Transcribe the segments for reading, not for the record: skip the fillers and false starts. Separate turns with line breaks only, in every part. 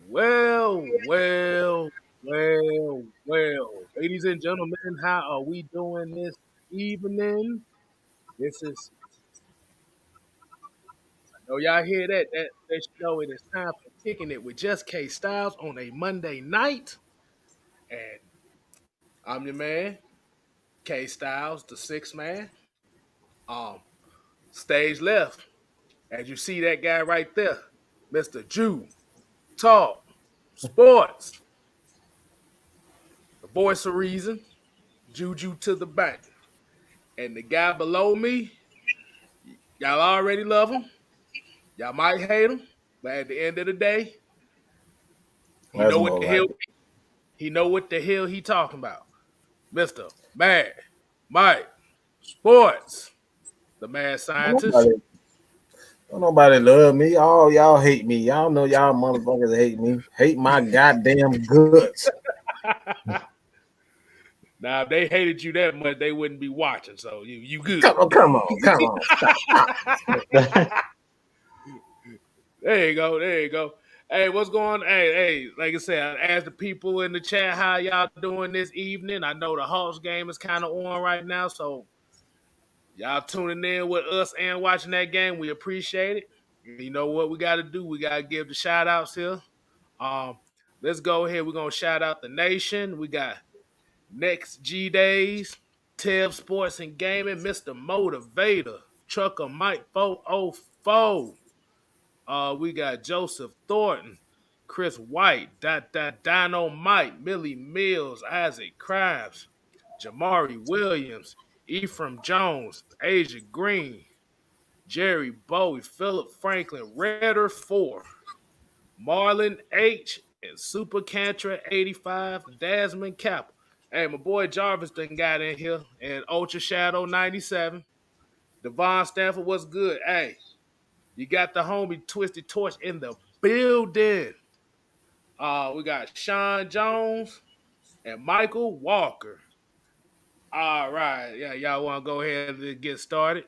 Well. Ladies and gentlemen, how are we doing this evening? This is, oh, y'all hear that? That lets you know it is time for kicking it with Just Kstylz on a Monday night. And I'm your man, K Styles, the sixth man. Um, Stage left, as you see that guy right there, Mr. Jew, Talk, Sports, the voice of reason, Juju to the bank. And the guy below me, y'all already love him. Y'all might hate him, but at the end of the day, he
That's
know what
more
the
like
hell
it.
he talking about. Mister Mad Mike Sports, the mad
Don't
scientist.
nobody, don't nobody love me. All y'all hate me. Y'all know y'all motherfuckers hate me. Hate my goddamn guts.
Now, if they hated you that much, they wouldn't be watching. So you good.
Come on. Stop.
There you go. Hey, what's going on? Hey, like I said, I asked the people in the chat how y'all doing this evening. I know the Hawks game is kind of on right now, so y'all tuning in with us and watching that game. We appreciate it. You know what we got to do? We got to give the shout outs here. Um, let's go ahead. We're going to shout out the nation. We got Next G Days, Tev Sports and Gaming, Mr. Motivator, Trucker Mike 404. We got Joseph Thornton, Chris White, Dino Mike, Millie Mills, Isaac Krabs, Jamari Williams, Ephraim Jones, Asia Green, Jerry Bowie, Philip Franklin, Redder 4, Marlon H, and Super Cantra 85, Desmond Kappa. Hey, my boy Jarvis done got in here, and Ultra Shadow 97. Devon Stanford, what's good? Hey, you got the homie Twisted Torch in the building. We got Sean Jones and Michael Walker. All right. Yeah, y'all want to go ahead and get started.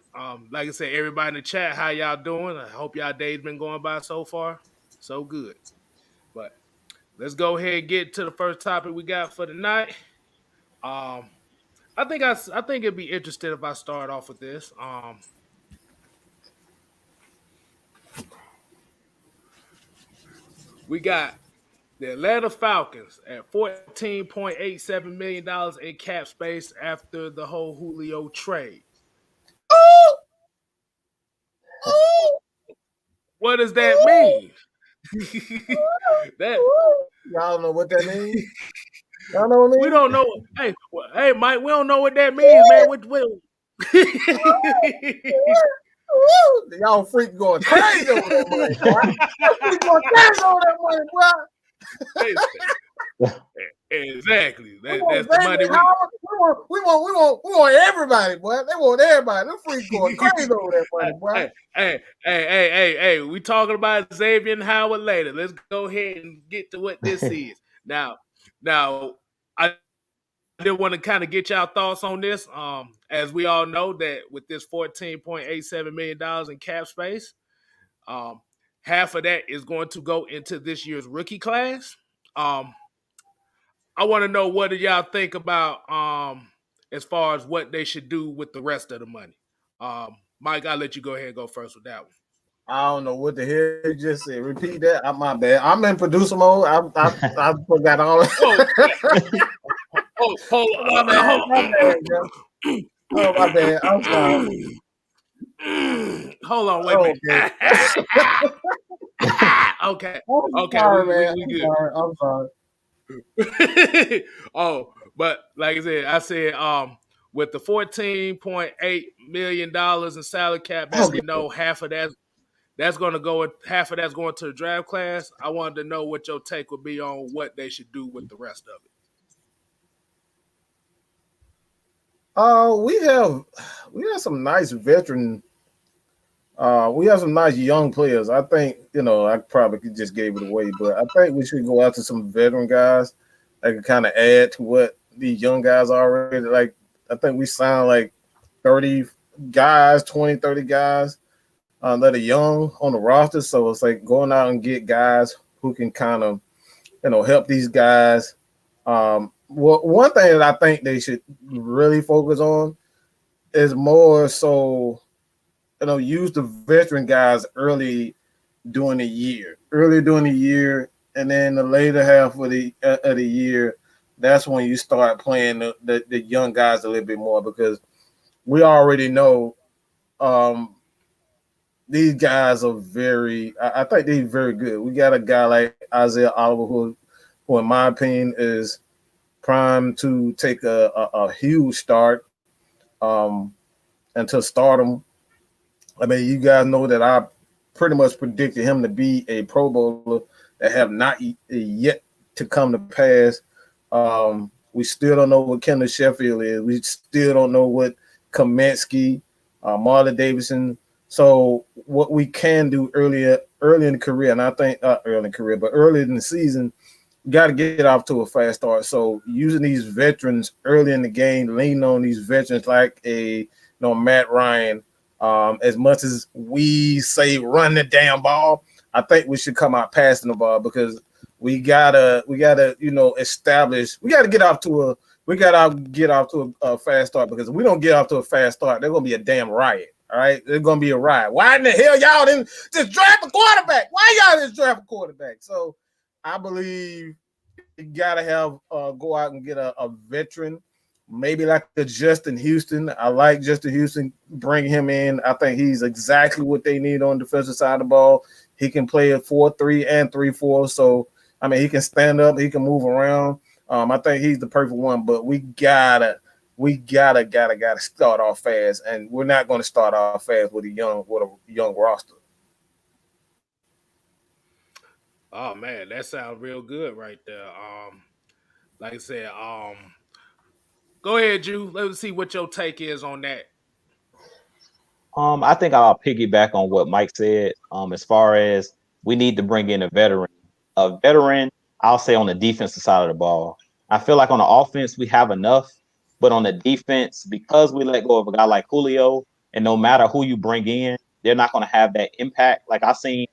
Like I said, everybody in the chat, how y'all doing? I hope y'all day's been going by so far. So good. But let's go ahead and get to the first topic we got for tonight. Um, I think it'd be interesting if I start off with this. We got the Atlanta Falcons at $14.87 million in cap space after the whole Julio trade.
Ooh,
What does that mean? that
Y'all know what that means? Y'all know what I
we
mean?
don't know. Hey, Mike, we don't know what that means, man. What?
Y'all freak going crazy over that money, boy. Freak going crazy over that money, boy.
Exactly.
We
That's
want
the money.
we want everybody, boy. They want everybody. Them freaks going crazy over that money, boy.
Hey. We talking about Xavien Howard later. Let's go ahead and get to what this is. Now, I did want to kind of get y'all thoughts on this. As we all know that with this $14.87 million in cap space, half of that is going to go into this year's rookie class. I want to know what do y'all think about as far as what they should do with the rest of the money. Mike, I'll let you go ahead and go first with that one.
I don't know what the hell you just said. Repeat that. My bad. I'm in producer mode. I forgot all.
Hold
my bad. Oh, my bad. I'm sorry.
Hold on, wait a minute. Okay.
I'm sorry, man.
We good.
I'm sorry.
But like I said, with the $14.8 million in salary cap, as we know, half of that's going to go. Half of that's going to the draft class. I wanted to know what your take would be on what they should do with the rest of it.
We have some nice veteran. We have some nice young players. I think, I probably just gave it away, but I think we should go after some veteran guys that can kind of add to what these young guys already like. I think we signed like 30 guys, 20, 30 guys that are young on the roster. So it's like going out and get guys who can kind of help these guys. Well, one thing that I think they should really focus on is more so, use the veteran guys early during the year, and then the later half of the year. That's when you start playing the young guys a little bit more because we already know um, these guys are very. I think they're very good. We got a guy like Isaiah Oliver, who in my opinion is primed to take a huge start into stardom. I mean, you guys know that I pretty much predicted him to be a Pro Bowler that have not yet to come to pass. We still don't know what Kendall Sheffield is. We still don't know what Kaminsky, Marlon Davidson. So what we can do early in the career, and I think not early in the career, but early in the season, we got to get off to a fast start. So using these veterans early in the game, leaning on these veterans like Matt Ryan. As much as we say run the damn ball, I think we should come out passing the ball because we gotta establish. We gotta get off to a fast start because if we don't get off to a fast start, there's gonna be a damn riot. All right, there's gonna be a riot. Why in the hell y'all didn't just draft a quarterback? Why y'all didn't draft a quarterback? So I believe you gotta have go out and get a veteran, maybe like a Justin Houston. I like Justin Houston. Bring him in. I think he's exactly what they need on the defensive side of the ball. He can play a 4-3 and 3-4. So I mean, he can stand up. He can move around. I think he's the perfect one. But we gotta start off fast, and we're not going to start off fast with a young roster.
Oh man, that sounds real good right there. Like I said, go ahead, Jew. Let's see what your take is on that.
I think I'll piggyback on what Mike said. As far as we need to bring in a veteran. A veteran, I'll say on the defensive side of the ball. I feel like on the offense we have enough, but on the defense, because we let go of a guy like Julio, and no matter who you bring in, they're not going to have that impact. Like I seen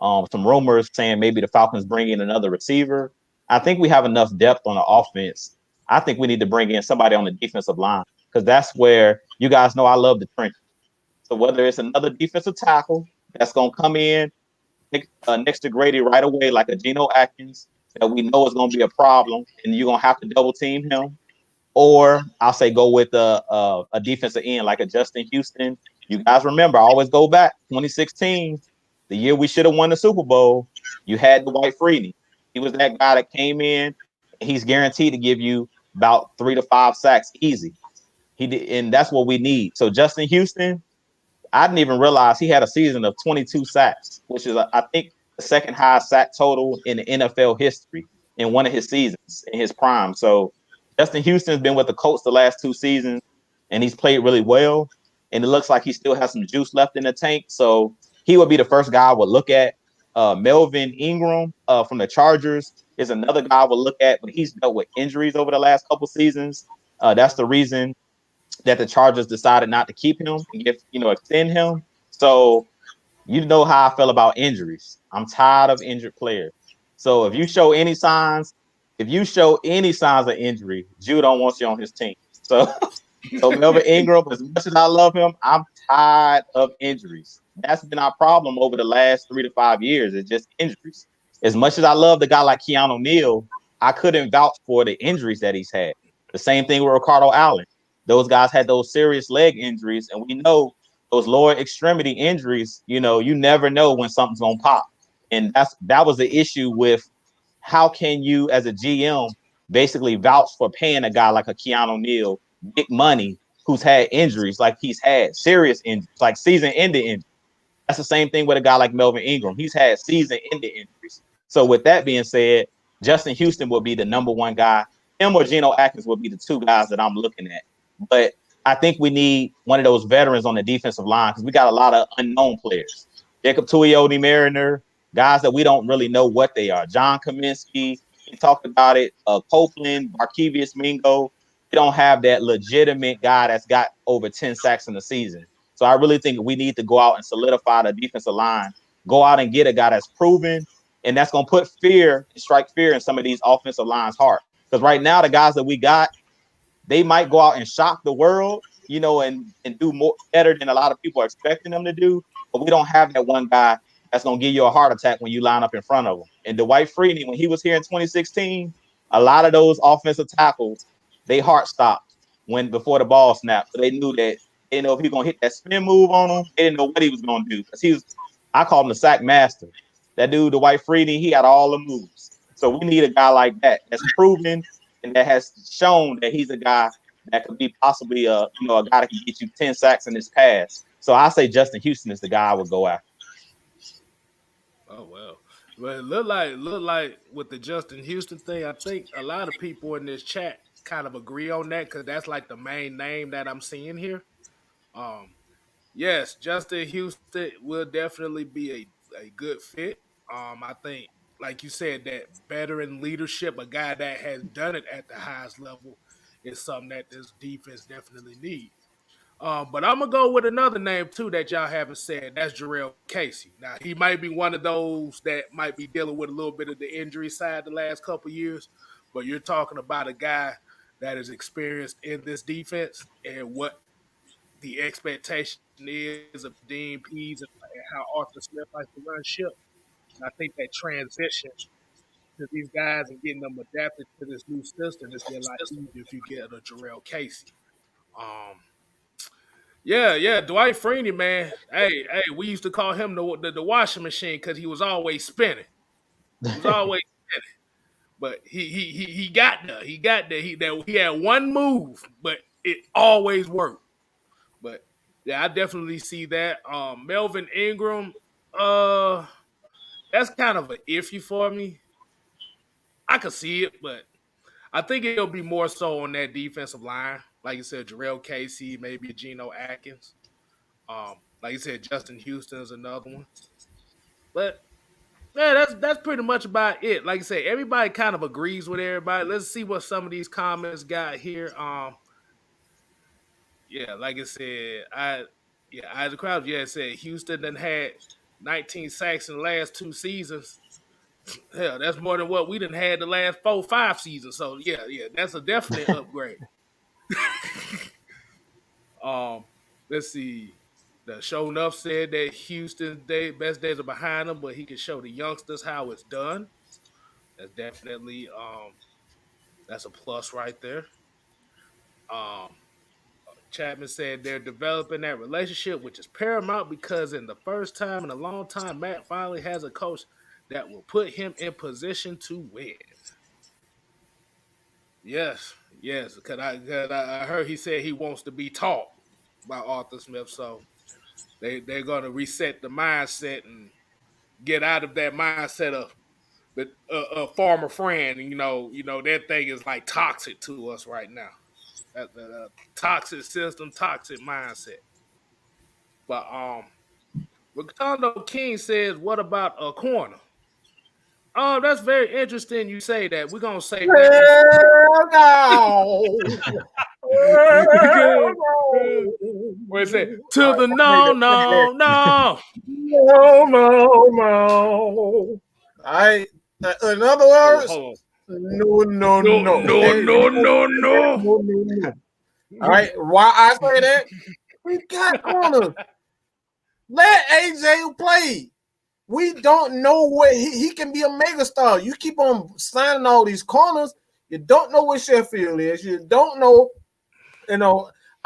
some rumors saying maybe the Falcons bring in another receiver. I think we have enough depth on the offense. I think we need to bring in somebody on the defensive line because that's where you guys know I love the trenches. So whether it's another defensive tackle that's going to come in next to Grady right away, like a Geno Atkins, that we know is going to be a problem, and you're going to have to double team him. Or I'll say go with a defensive end like a Justin Houston. You guys remember, I always go back 2016, the year we should have won the Super Bowl. You had Dwight Freeney. He was that guy that came in. He's guaranteed to give you about 3 to 5 sacks easy. He did, and that's what we need. So Justin Houston, I didn't even realize he had a season of 22 sacks, which is, I think, the second highest sack total in the NFL history in one of his seasons in his prime. So Justin Houston's been with the Colts the last 2 seasons, and he's played really well. And it looks like he still has some juice left in the tank. So he would be the first guy I would look at. Melvin Ingram from the Chargers is another guy I would look at, but he's dealt with injuries over the last couple seasons. That's the reason that the Chargers decided not to keep him and extend him. So you know how I feel about injuries. I'm tired of injured players. So if you show any signs of injury, Jude don't want you on his team. So Melvin Ingram, as much as I love him, I'm tired of injuries. That's been our problem over the last 3 to 5 years. It's just injuries. As much as I love the guy like Keanu Neal, I couldn't vouch for the injuries that he's had. The same thing with Ricardo Allen. Those guys had those serious leg injuries, and we know those lower extremity injuries, you never know when something's going to pop. And that was the issue with how can you as a GM basically vouch for paying a guy like a Keanu Neal big money who's had injuries, like he's had serious injuries, like season-ending injuries. That's the same thing with a guy like Melvin Ingram. He's had season-ending injuries. So with that being said, Justin Houston will be the number one guy. Him or Geno Atkins will be the 2 guys that I'm looking at. But I think we need one of those veterans on the defensive line because we got a lot of unknown players. Jacob Tuioti Mariner, guys that we don't really know what they are. John Kaminsky, he talked about it. Copeland, Barkevius Mingo. We don't have that legitimate guy that's got over 10 sacks in the season. So I really think we need to go out and solidify the defensive line. Go out and get a guy that's proven And that's going to put strike fear in some of these offensive lines' heart. Because right now, the guys that we got, they might go out and shock the world, and do more better than a lot of people are expecting them to do. But we don't have that one guy that's going to give you a heart attack when you line up in front of him. And Dwight Freeney, when he was here in 2016, a lot of those offensive tackles, they heart stopped before the ball snapped. So they knew that they didn't know if he was going to hit that spin move on him. They didn't know what he was going to do. Because I call him the sack master. That dude, Dwight Freeney, he had all the moves. So we need a guy like that that's proven and that has shown that he's a guy that could be possibly a guy that can get you 10 sacks in his pass. So I say Justin Houston is the guy I would go after.
Oh well. Well, it look like with the Justin Houston thing, I think a lot of people in this chat kind of agree on that because that's like the main name that I'm seeing here. Yes, Justin Houston will definitely be a good fit. I think, like you said, that veteran leadership, a guy that has done it at the highest level, is something that this defense definitely needs. But I'm gonna go with another name too that y'all haven't said. That's Jarrell Casey. Now he might be one of those that might be dealing with a little bit of the injury side the last couple years, but you're talking about a guy that is experienced in this defense and what the expectation is of Dean Pease and how Arthur Smith likes to run ship. And I think that transition to these guys and getting them adapted to this new system is be a lot easier if you get a Jarrell Casey. Um, yeah, Dwight Freeney, man. Hey, we used to call him the washing machine because he was always spinning. He was always spinning. But he got there. He got there. He had one move, but it always worked. But yeah, I definitely see that. Melvin Ingram, that's kind of an iffy for me. I could see it, but I think it'll be more so on that defensive line. Like you said, Jarrell Casey, maybe Geno Atkins. Like you said, Justin Houston is another one. But yeah, that's pretty much about it. Like I said, everybody kind of agrees with everybody. Let's see what some of these comments got here. Yeah, like I said, Isaac Crowder, said Houston done had 19 sacks in the last 2 seasons. Hell, that's more than what we done had the last 4-5 seasons. So yeah, that's a definite upgrade. Let's see. The show enough said that Houston's best days are behind him, but he can show the youngsters how it's done. That's definitely that's a plus right there. Chapman said they're developing that relationship, which is paramount because in the first time in a long time, Matt finally has a coach that will put him in position to win. Yes, because I heard he said he wants to be taught by Arthur Smith, so they're going to reset the mindset and get out of that mindset of the farmer friend. That thing is like toxic to us right now. That toxic system, toxic mindset. But Ricardo King says, "What about a corner?" Oh, that's very interesting. You say that. We're gonna say
no.
Where it say to the no.
All right. In other words,
hold on.
No. All right. Why I say that? We got corners. Let AJ play. We don't know what he can be a megastar. You keep on signing all these corners. You don't know what Sheffield is. You don't know,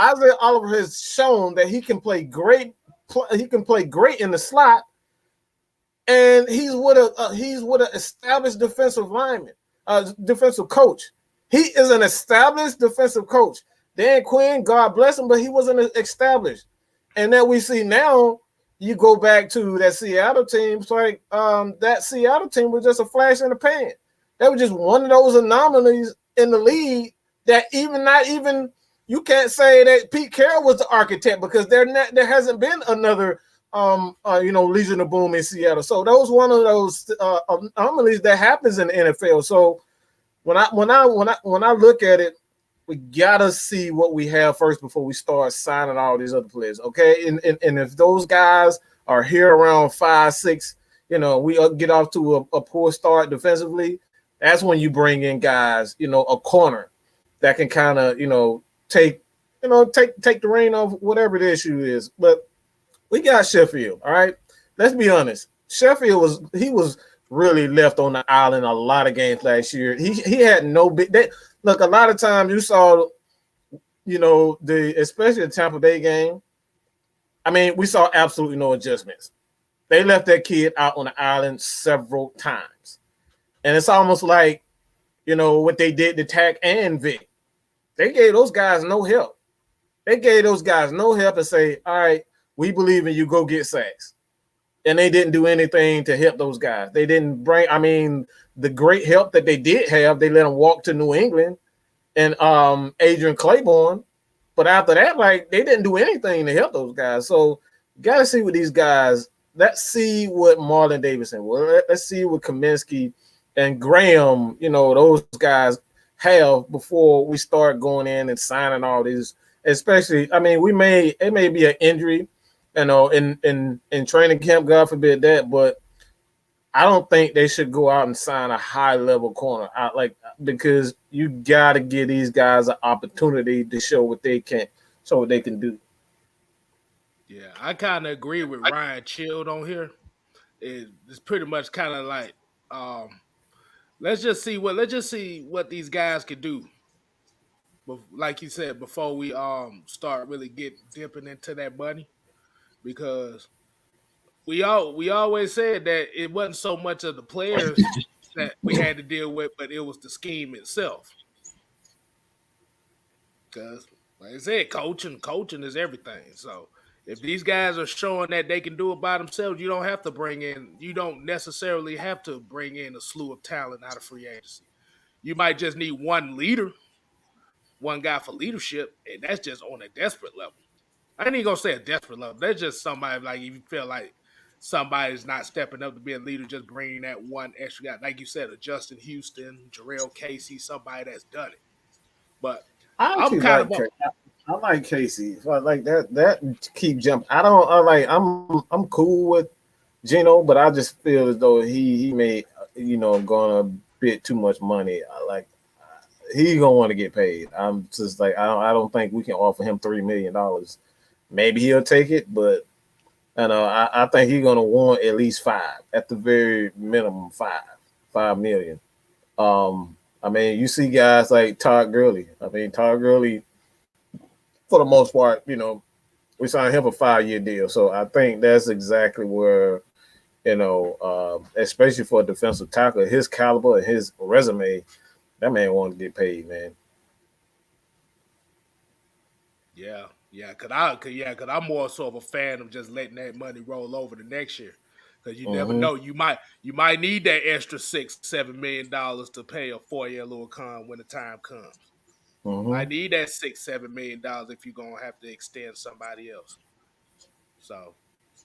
Isaiah Oliver has shown that he can play great. He can play great in the slot, and he's with an established defensive lineman, defensive coach. He is an established defensive coach. Dan Quinn, God bless him, but he wasn't established. And then we see now. You go back to that Seattle team, it's like that Seattle team was just a flash in the pan. They were just one of those anomalies in the league that not even you can't say that Pete Carroll was the architect because there hasn't been another Legion of Boom in Seattle. So that was one of those anomalies that happens in the NFL. So when I look at it, we gotta see what we have first before we start signing all these other players, okay? And if those guys are here around 5, 6, we get off to a poor start defensively, that's when you bring in guys, a corner that can kind of, take the reign off whatever the issue is. But we got Sheffield, all right? Let's be honest. Sheffield was really left on the island a lot of games last year. He had no big look, a lot of times you saw, especially the Tampa Bay game. I mean, we saw absolutely no adjustments. They left that kid out on the island several times. And it's almost like, what they did to Tack and Vic. They gave those guys no help. They gave those guys no help and say, all right, we believe in you, go get sacks. And they didn't do anything to help those guys. They didn't the great help that they did have, they let them walk to New England and Adrian Claiborne. But after that, they didn't do anything to help those guys. So you got to see what these guys, let's see what Marlon Davidson, let's see what Kaminsky and Graham, those guys have before we start going in and signing all these. Especially, I mean, it may be an injury, in training camp, God forbid that, but I don't think they should go out and sign a high level corner because you got to give these guys an opportunity to show what they can do.
Yeah, I kind of agree with Ryan Chilled on here. It's pretty much kind of like, let's just see what these guys can do. But like you said, before we start really dipping into that money, because we always said that it wasn't so much of the players that we had to deal with, but it was the scheme itself. Because, like I said, coaching is everything. So if these guys are showing that they can do it by themselves, you don't necessarily have to bring in a slew of talent out of free agency. You might just need one leader, one guy for leadership, and that's just on a desperate level. I ain't even gonna say a desperate level. That's just somebody, like, if you feel like somebody's not stepping up to be a leader, just bringing that one extra guy, like you said, a Justin Houston, Jarrell Casey, somebody that's done it. But
I like Casey. Like that keep jumping. I'm cool with Gino, but I just feel as though he made going a bit too much money. He's gonna want to get paid. I'm just like, I don't think we can offer him $3 million. Maybe he'll take it, but I think he's gonna want at least $5 million, at the very minimum $5 million. I mean, you see guys like Todd Gurley. Todd Gurley, for the most part, we signed him a 5-year deal. So I think that's exactly where, especially for a defensive tackle, his caliber and his resume, that man wanted to get paid, man.
Yeah, cause I'm more so of a fan of just letting that money roll over the next year, because you never know, you might need that extra $6-7 million to pay a 4-year Louis Khan when the time comes. I need that $6-7 million if you're gonna have to extend somebody else. So,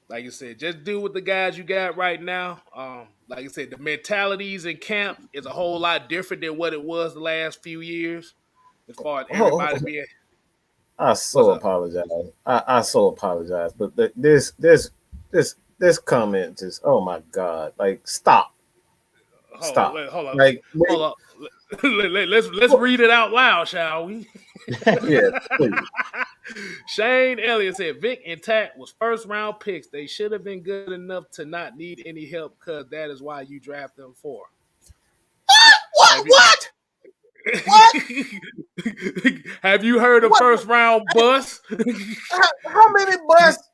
like I said, just do with the guys you got right now. Like I said, the mentalities in camp is a whole lot different than what it was the last few years, as far as everybody being.
I so apologize. I so apologize, but this comment is, oh my God! Like, stop.
Hold on. Let's read it out loud, shall we?
Yeah, please.
Shane Elliott said Vic and Tack was first round picks. They should have been good enough to not need any help, because that is why you draft them for.
What?
Have you heard of first round bust?
How many busts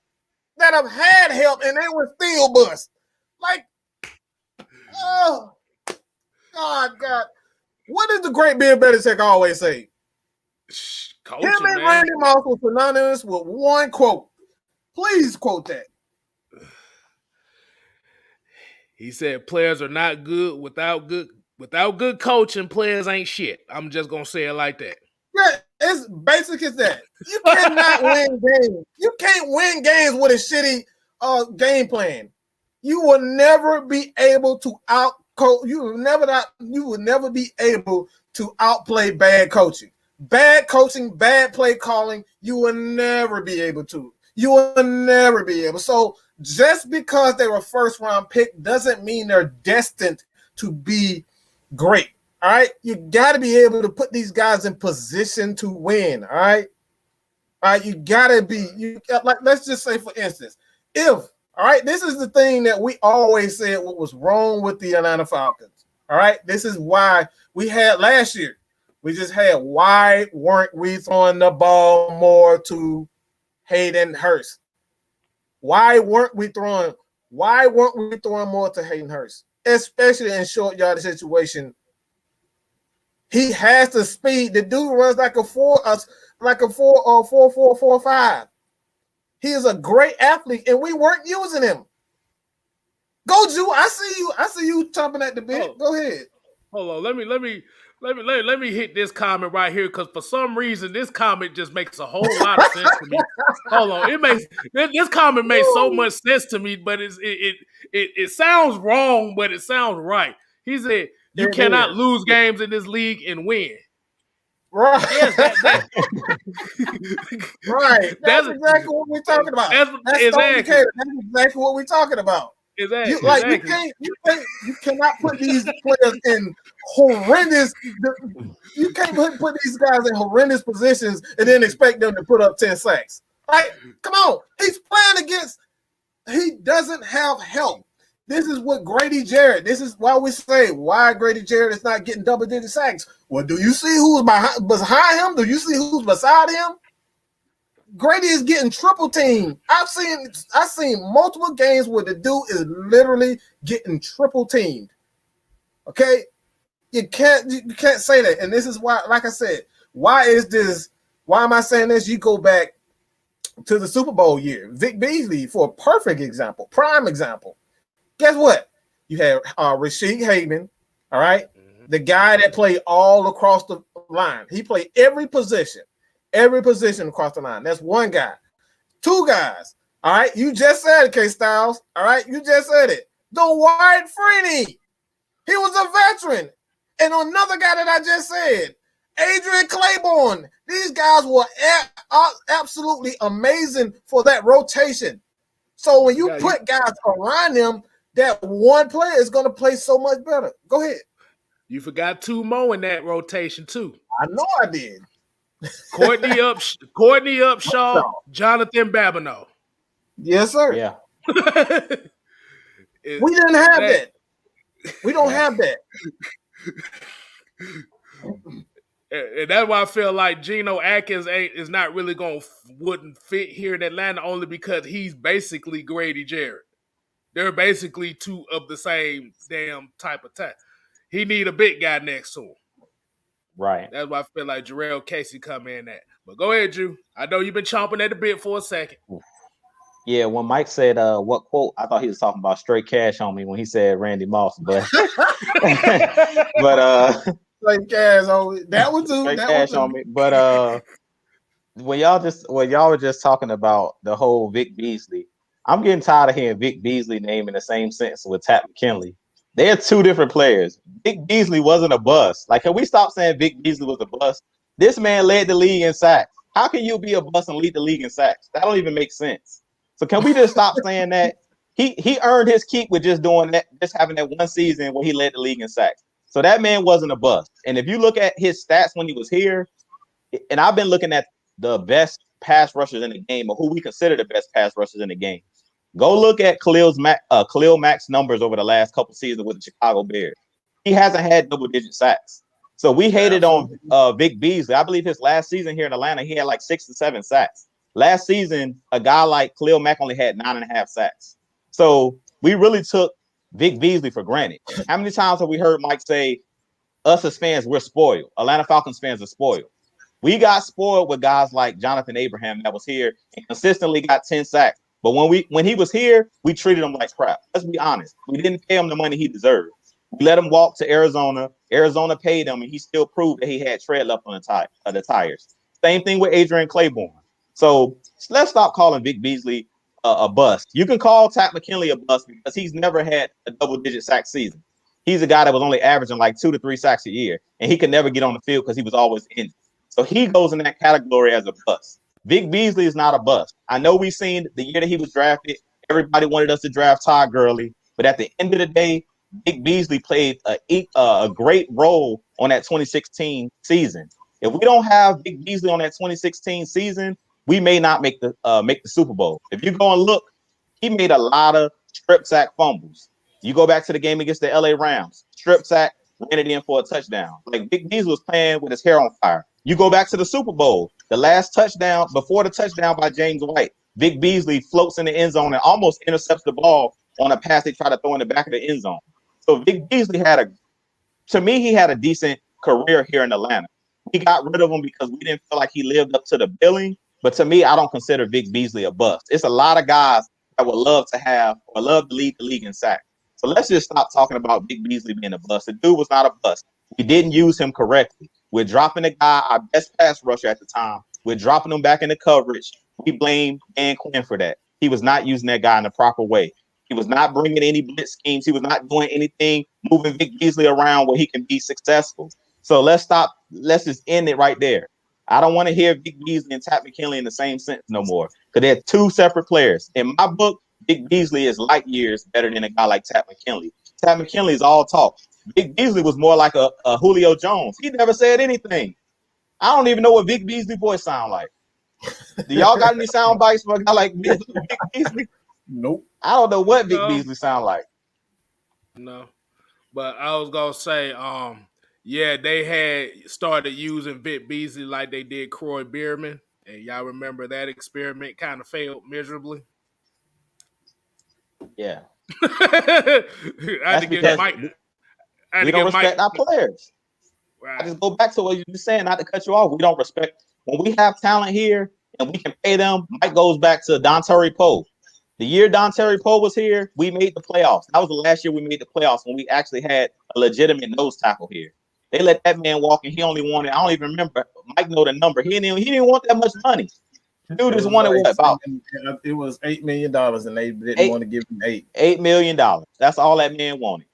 that have had help and they were still bust? Like, oh God. What does the great Bill Belichick always say?
Coaching,
him and Randy Moss was synonymous with one quote. Please quote that.
He said players are not good without good coaching. Players ain't shit. I'm just gonna say it like that.
Yeah, it's basic as that. You cannot win games. You can't win games with a shitty game plan. You will never be able to outcoach. You will never be able to outplay bad coaching. Bad coaching, bad play calling, you will never be able to. You will never be able. So just because they were first round pick doesn't mean they're destined to be great. All right, you got to be able to put these guys in position to win. All right, you got to be like. Let's just say, for instance, if all right, this is the thing that we always said what was wrong with the Atlanta Falcons. All right, this is why we had last year. We just had why weren't we throwing the ball more to Hayden Hurst? Why weren't we throwing more to Hayden Hurst, especially in short yardage situation? He has the speed. The dude runs like a 4.5. He is a great athlete, and we weren't using him. Go, Jew. I see you chomping at the bit. Go ahead.
Hold on. Let me hit this comment right here, because for some reason this comment just makes a whole lot of sense to me. Hold on. This comment makes so much sense to me, but it sounds wrong, but it sounds right. He said you cannot lose games in this league and win.
Right.
Yes,
right. That's exactly what we're talking about. That's exactly what we're talking about.
Exactly.
You cannot put these players in horrendous. You can't put these guys in horrendous positions and then expect them to put up 10 sacks. Right? Come on. He's playing against. He doesn't have help. This is what Grady Jarrett. This is why we say why Grady Jarrett is not getting double-digit sacks. Well, do you see who's behind him? Do you see who's beside him? Grady is getting triple teamed. I've seen multiple games where the dude is literally getting triple teamed. Okay, you can't say that. And this is why, like I said, why am I saying this? You go back to the Super Bowl year, Vic Beasley for a perfect example, prime example. Guess what? You had Rashid Haven, all right, the guy that played all across the line. He played every position across the line. That's one guy. Two guys, all right? You just said it, Kstylz, all right? You just said it. Dwight Freeney. He was a veteran. And another guy that I just said, Adrian Claiborne. These guys were absolutely amazing for that rotation. So when you put guys around them, that one player is going to play so much better. Go ahead.
You forgot two more in that rotation too.
I know I did.
Courtney Upshaw, Jonathan Babineau.
Yes, sir.
Yeah.
We didn't have that. We don't have that.
And that's why I feel like Geno Atkins is not really wouldn't fit here in Atlanta, only because he's basically Grady Jarrett. They're basically two of the same damn type of type. He need a big guy next to him.
Right.
That's why I feel like Jarrell Casey come in at. But go ahead, Drew. I know you've been chomping at the bit for a second.
Yeah, when Mike said what quote, I thought he was talking about straight cash on me when he said Randy Moss, but
straight cash on me. That was
straight cash on me. But when y'all were just talking about the whole Vic Beasley, I'm getting tired of hearing Vic Beasley name in the same sentence with Pat McKinley. They're two different players. Vic Beasley wasn't a bust. Like, can we stop saying Vic Beasley was a bust? This man led the league in sacks. How can you be a bust and lead the league in sacks? That don't even make sense. So can we just stop saying that? He earned his keep with just doing that, just having that one season where he led the league in sacks. So that man wasn't a bust. And if you look at his stats when he was here, and I've been looking at the best pass rushers in the game, or who we consider the best pass rushers in the game. Go look at Khalil Mack's numbers over the last couple seasons with the Chicago Bears. He hasn't had double-digit sacks. So we hated on Vic Beasley. I believe his last season here in Atlanta, he had like 6 to 7 sacks. Last season, a guy like Khalil Mack only had 9.5 sacks. So we really took Vic Beasley for granted. How many times have we heard Mike say, us as fans, we're spoiled. Atlanta Falcons fans are spoiled. We got spoiled with guys like Jonathan Abraham that was here and consistently got 10 sacks. But when he was here, we treated him like crap. Let's be honest. We didn't pay him the money he deserved. We let him walk to Arizona. Arizona paid him, and he still proved that he had tread left on the tires. Same thing with Adrian Claiborne. So let's stop calling Vic Beasley a bust. You can call Pat McKinley a bust because he's never had a double-digit sack season. He's a guy that was only averaging like 2 to 3 sacks a year, and he could never get on the field because he was always injured. So he goes in that category as a bust. Vic Beasley is not a bust. I know we've seen the year that he was drafted, Everybody wanted us to draft Todd Gurley, but at the end of the day, Vic Beasley played a great role on that 2016 season. If we don't have Vic Beasley on that 2016 season, we may not make the Super Bowl. If you go and look, he made a lot of strip sack fumbles. You go back to the game against the LA Rams, strip sack, ran it in for a touchdown. Like Vic Beasley was playing with his hair on fire. You go back to the Super Bowl, the last touchdown, before the touchdown by James White, Vic Beasley floats in the end zone and almost intercepts the ball on a pass they try to throw in the back of the end zone. So Vic Beasley to me, he had a decent career here in Atlanta. We got rid of him because we didn't feel like he lived up to the billing. But to me, I don't consider Vic Beasley a bust. It's a lot of guys that would love to lead the league in sacks. So let's just stop talking about Vic Beasley being a bust. The dude was not a bust. We didn't use him correctly. We're dropping the guy, our best pass rusher at the time. We're dropping him back into coverage. We blame Dan Quinn for that. He was not using that guy in the proper way. He was not bringing any blitz schemes. He was not doing anything, moving Vic Beasley around where he can be successful. So let's stop. Let's just end it right there. I don't want to hear Vic Beasley and Pat McKinley in the same sentence no more because they're two separate players. In my book, Vic Beasley is light years better than a guy like Pat McKinley. Pat McKinley is all talk. Vic Beasley was more like a Julio Jones. He never said anything. I don't even know what Vic Beasley voice sound like. Do y'all got any sound bites for a guy like Vic Beasley?
Nope.
I don't know what Vic Beasley sound like.
No, but I was gonna say, yeah, they had started using Vic Beasley like they did Croy Bierman, and y'all remember that experiment kind of failed miserably.
Yeah,
I had to
because
get Mike.
we don't respect our players.
Right.
I just go back to what you were saying, not to cut you off. We don't respect when we have talent here and we can pay them. Mike goes back to Dontari Poe. The year Dontari Poe was here, we made the playoffs. That was the last year we made the playoffs when we actually had a legitimate nose tackle here. They let that man walk, and he only wanted, I don't even remember. Mike know the number. He didn't want that much money. The dude just wanted what? About
it was $8 million, and they didn't want to give him
$8 million. That's all that man wanted.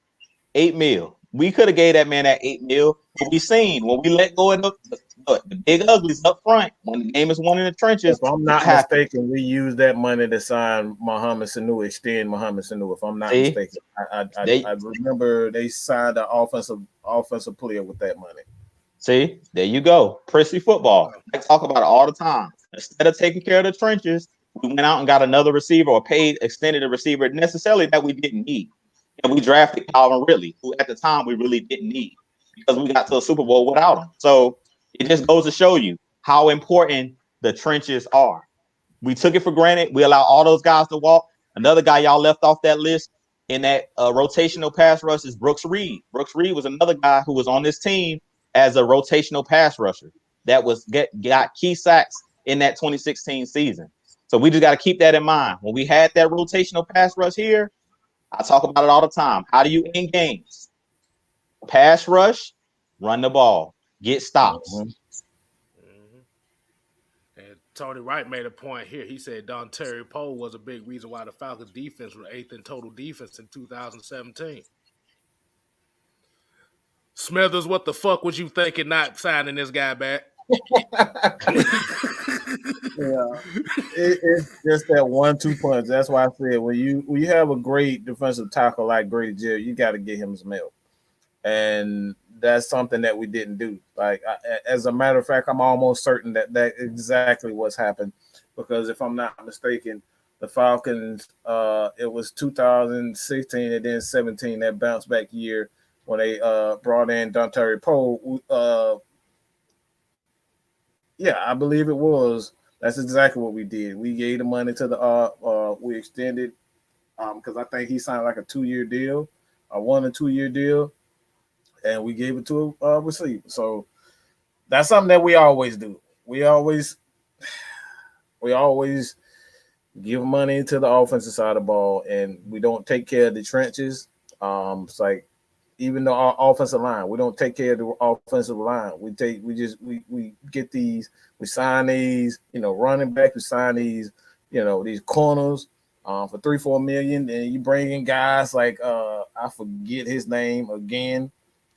$8 million. We could have gave that man that $8 million. But we seen when we let go of the big uglies up front when the game is won in the trenches.
If I'm not mistaken, we used that money to sign Mohamed Sanu, extend Mohamed Sanu. If I'm not mistaken, I remember they signed an offensive player with that money.
See, there you go. Prissy football. I talk about it all the time. Instead of taking care of the trenches, we went out and got another receiver or extended a receiver necessarily that we didn't need. And we drafted Calvin Ridley, who at the time we really didn't need because we got to a Super Bowl without him. So it just goes to show you how important the trenches are. We took it for granted. We allowed all those guys to walk. Another guy y'all left off that list in that rotational pass rush is Brooks Reed. Brooks Reed was another guy who was on this team as a rotational pass rusher that got key sacks in that 2016 season. So we just got to keep that in mind. When we had that rotational pass rush here, I talk about it all the time. How do you end games? Pass rush, run the ball, get stops.
Mm-hmm. And Tony Wright made a point here. He said Dontari Poe was a big reason why the Falcons defense was 8th in total defense in 2017. Smithers, what the fuck was you thinking not signing this guy back?
Yeah, it's just that 1-2 punch. That's why I said when you have a great defensive tackle like Grady Jarrett, you got to get him some help, and that's something that we didn't do. Like as a matter of fact, I'm almost certain that exactly what's happened, because if I'm not mistaken, the Falcons, it was 2016 and then 17, that bounce back year when they brought in Dontari Poe. Yeah, I believe it was. That's exactly what we did. We gave the money to the we extended because I think he signed like a 2-year deal, a 1 or 2 year deal, and we gave it to a receiver. So that's something that we always do. We always give money to the offensive side of the ball, and we don't take care of the trenches. It's like even though our offensive line, we don't take care of the offensive line. We get these, we sign these, running back, we sign these, these corners for $3-4 million, and you bring in guys like I forget his name again,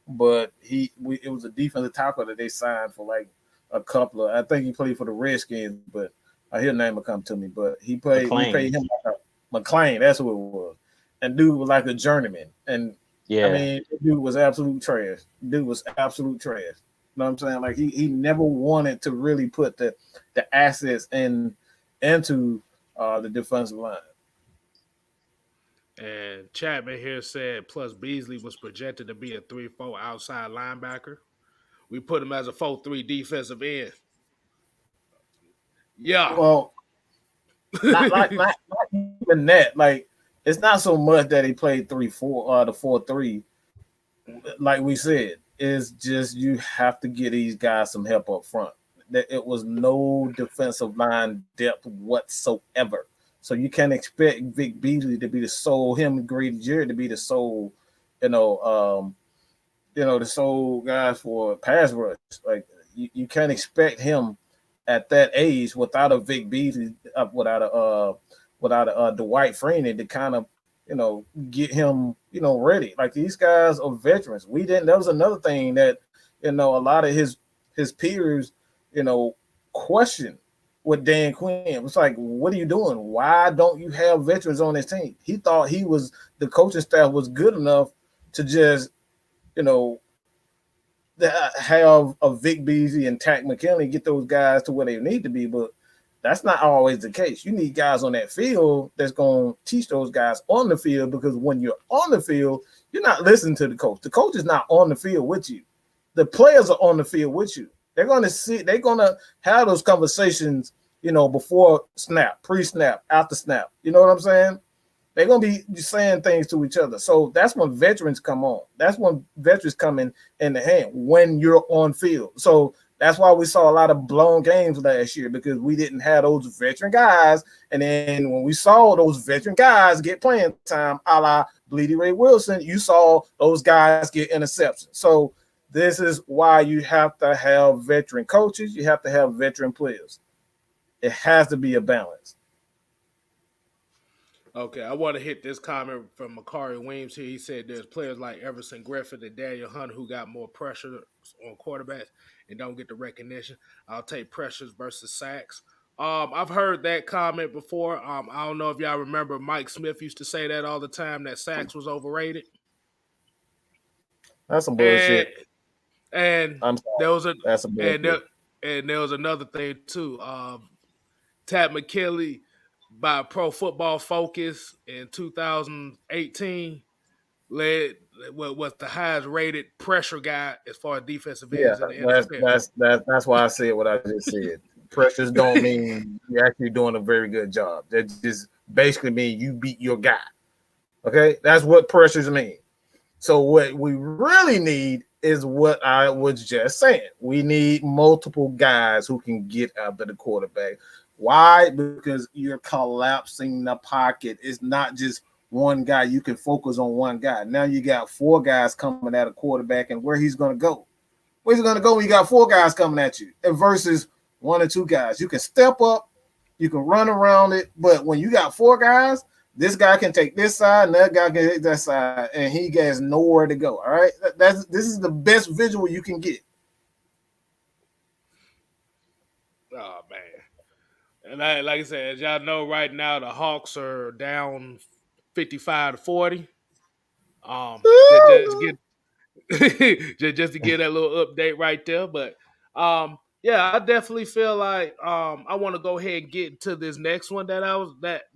but it was a defensive tackle that they signed for like a couple of, I think he played for the Redskins, but his name will come to me. But we paid him McLean, that's who it was. And dude was like a journeyman. And I
Yeah.
mean, dude was absolute trash. Dude was absolute trash. You know what I'm saying? Like he never wanted to really put the assets into the defensive line.
And Chapman here said, plus Beasley was projected to be a 3-4 outside linebacker. We put him as a 4-3 defensive end. Yeah.
Well, not even that. Like it's not so much that he played 3-4 the 4-3. Like we said, it's just you have to get these guys some help up front. That it was no defensive line depth whatsoever. So you can't expect Vic Beasley to be the sole, him and Grady Jarrett to be the sole, you know, the sole guys for pass rush. Like you can't expect him at that age without a Vic Beasley, without a Dwight Freeney to kind of get him ready. Like these guys are veterans. We didn't. That was another thing that a lot of his peers questioned with Dan Quinn. It was like, what are you doing? Why don't you have veterans on this team? He thought the coaching staff was good enough to just have a Vic Beasley and Tack McKinley get those guys to where they need to be, but that's not always the case. You need guys on that field that's going to teach those guys on the field, because when you're on the field, you're not listening to the coach. The coach is not on the field with you. The players are on the field with you. They're going to have those conversations, before snap, pre-snap, after snap. You know what I'm saying? They're going to be saying things to each other. So that's when veterans come on. That's when veterans come in the hand when you're on field. So that's why we saw a lot of blown games last year, because we didn't have those veteran guys. And then when we saw those veteran guys get playing time, a la Bleedy Ray Wilson, you saw those guys get interceptions. So this is why you have to have veteran coaches. You have to have veteran players. It has to be a balance.
Okay, I want to hit this comment from Makari Weems here. He said there's players like Everson Griffin and Daniel Hunter who got more pressure on quarterbacks and don't get the recognition. I'll take pressures versus sacks. I've heard that comment before. I don't know if y'all remember Mike Smith used to say that all the time, that sacks was overrated.
That's some bullshit.
And
I'm sorry.
there was
That's some bullshit.
and there was another thing too. Tad McKinley by Pro Football Focus in 2018 was the highest rated pressure guy as far as defensive ends in the
NFL. That's why I said what I just said. Pressures don't mean you're actually doing a very good job. That just basically means you beat your guy. Okay, that's what pressures mean. So what we really need is what I was just saying. We need multiple guys who can get after the quarterback. Why? Because you're collapsing the pocket. It's not just one guy. You can focus on one guy. Now you got four guys coming at a quarterback, and where he's going to go. Where's he going to go when you got four guys coming at you versus one or two guys? You can step up, you can run around it, but when you got four guys, this guy can take this side, and that guy can take that side, and he has nowhere to go. All right, this is the best visual you can get.
Oh man. And like I said, as y'all know, right now the Hawks are down 55-40. Just to get that little update right there. But yeah, I definitely feel like I want to go ahead and get into this next one that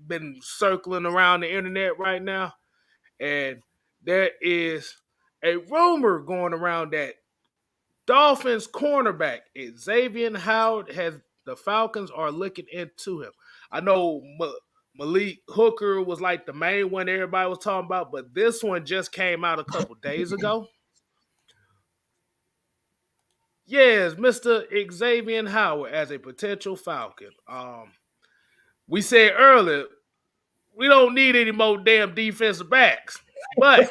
been circling around the internet right now, and there is a rumor going around that Dolphins cornerback Xavien Howard the Falcons are looking into him. I know Malik Hooker was like the main one everybody was talking about, but this one just came out a couple days ago. Yes, Mr. Xavien Howard as a potential Falcon. We said earlier, we don't need any more damn defensive backs. But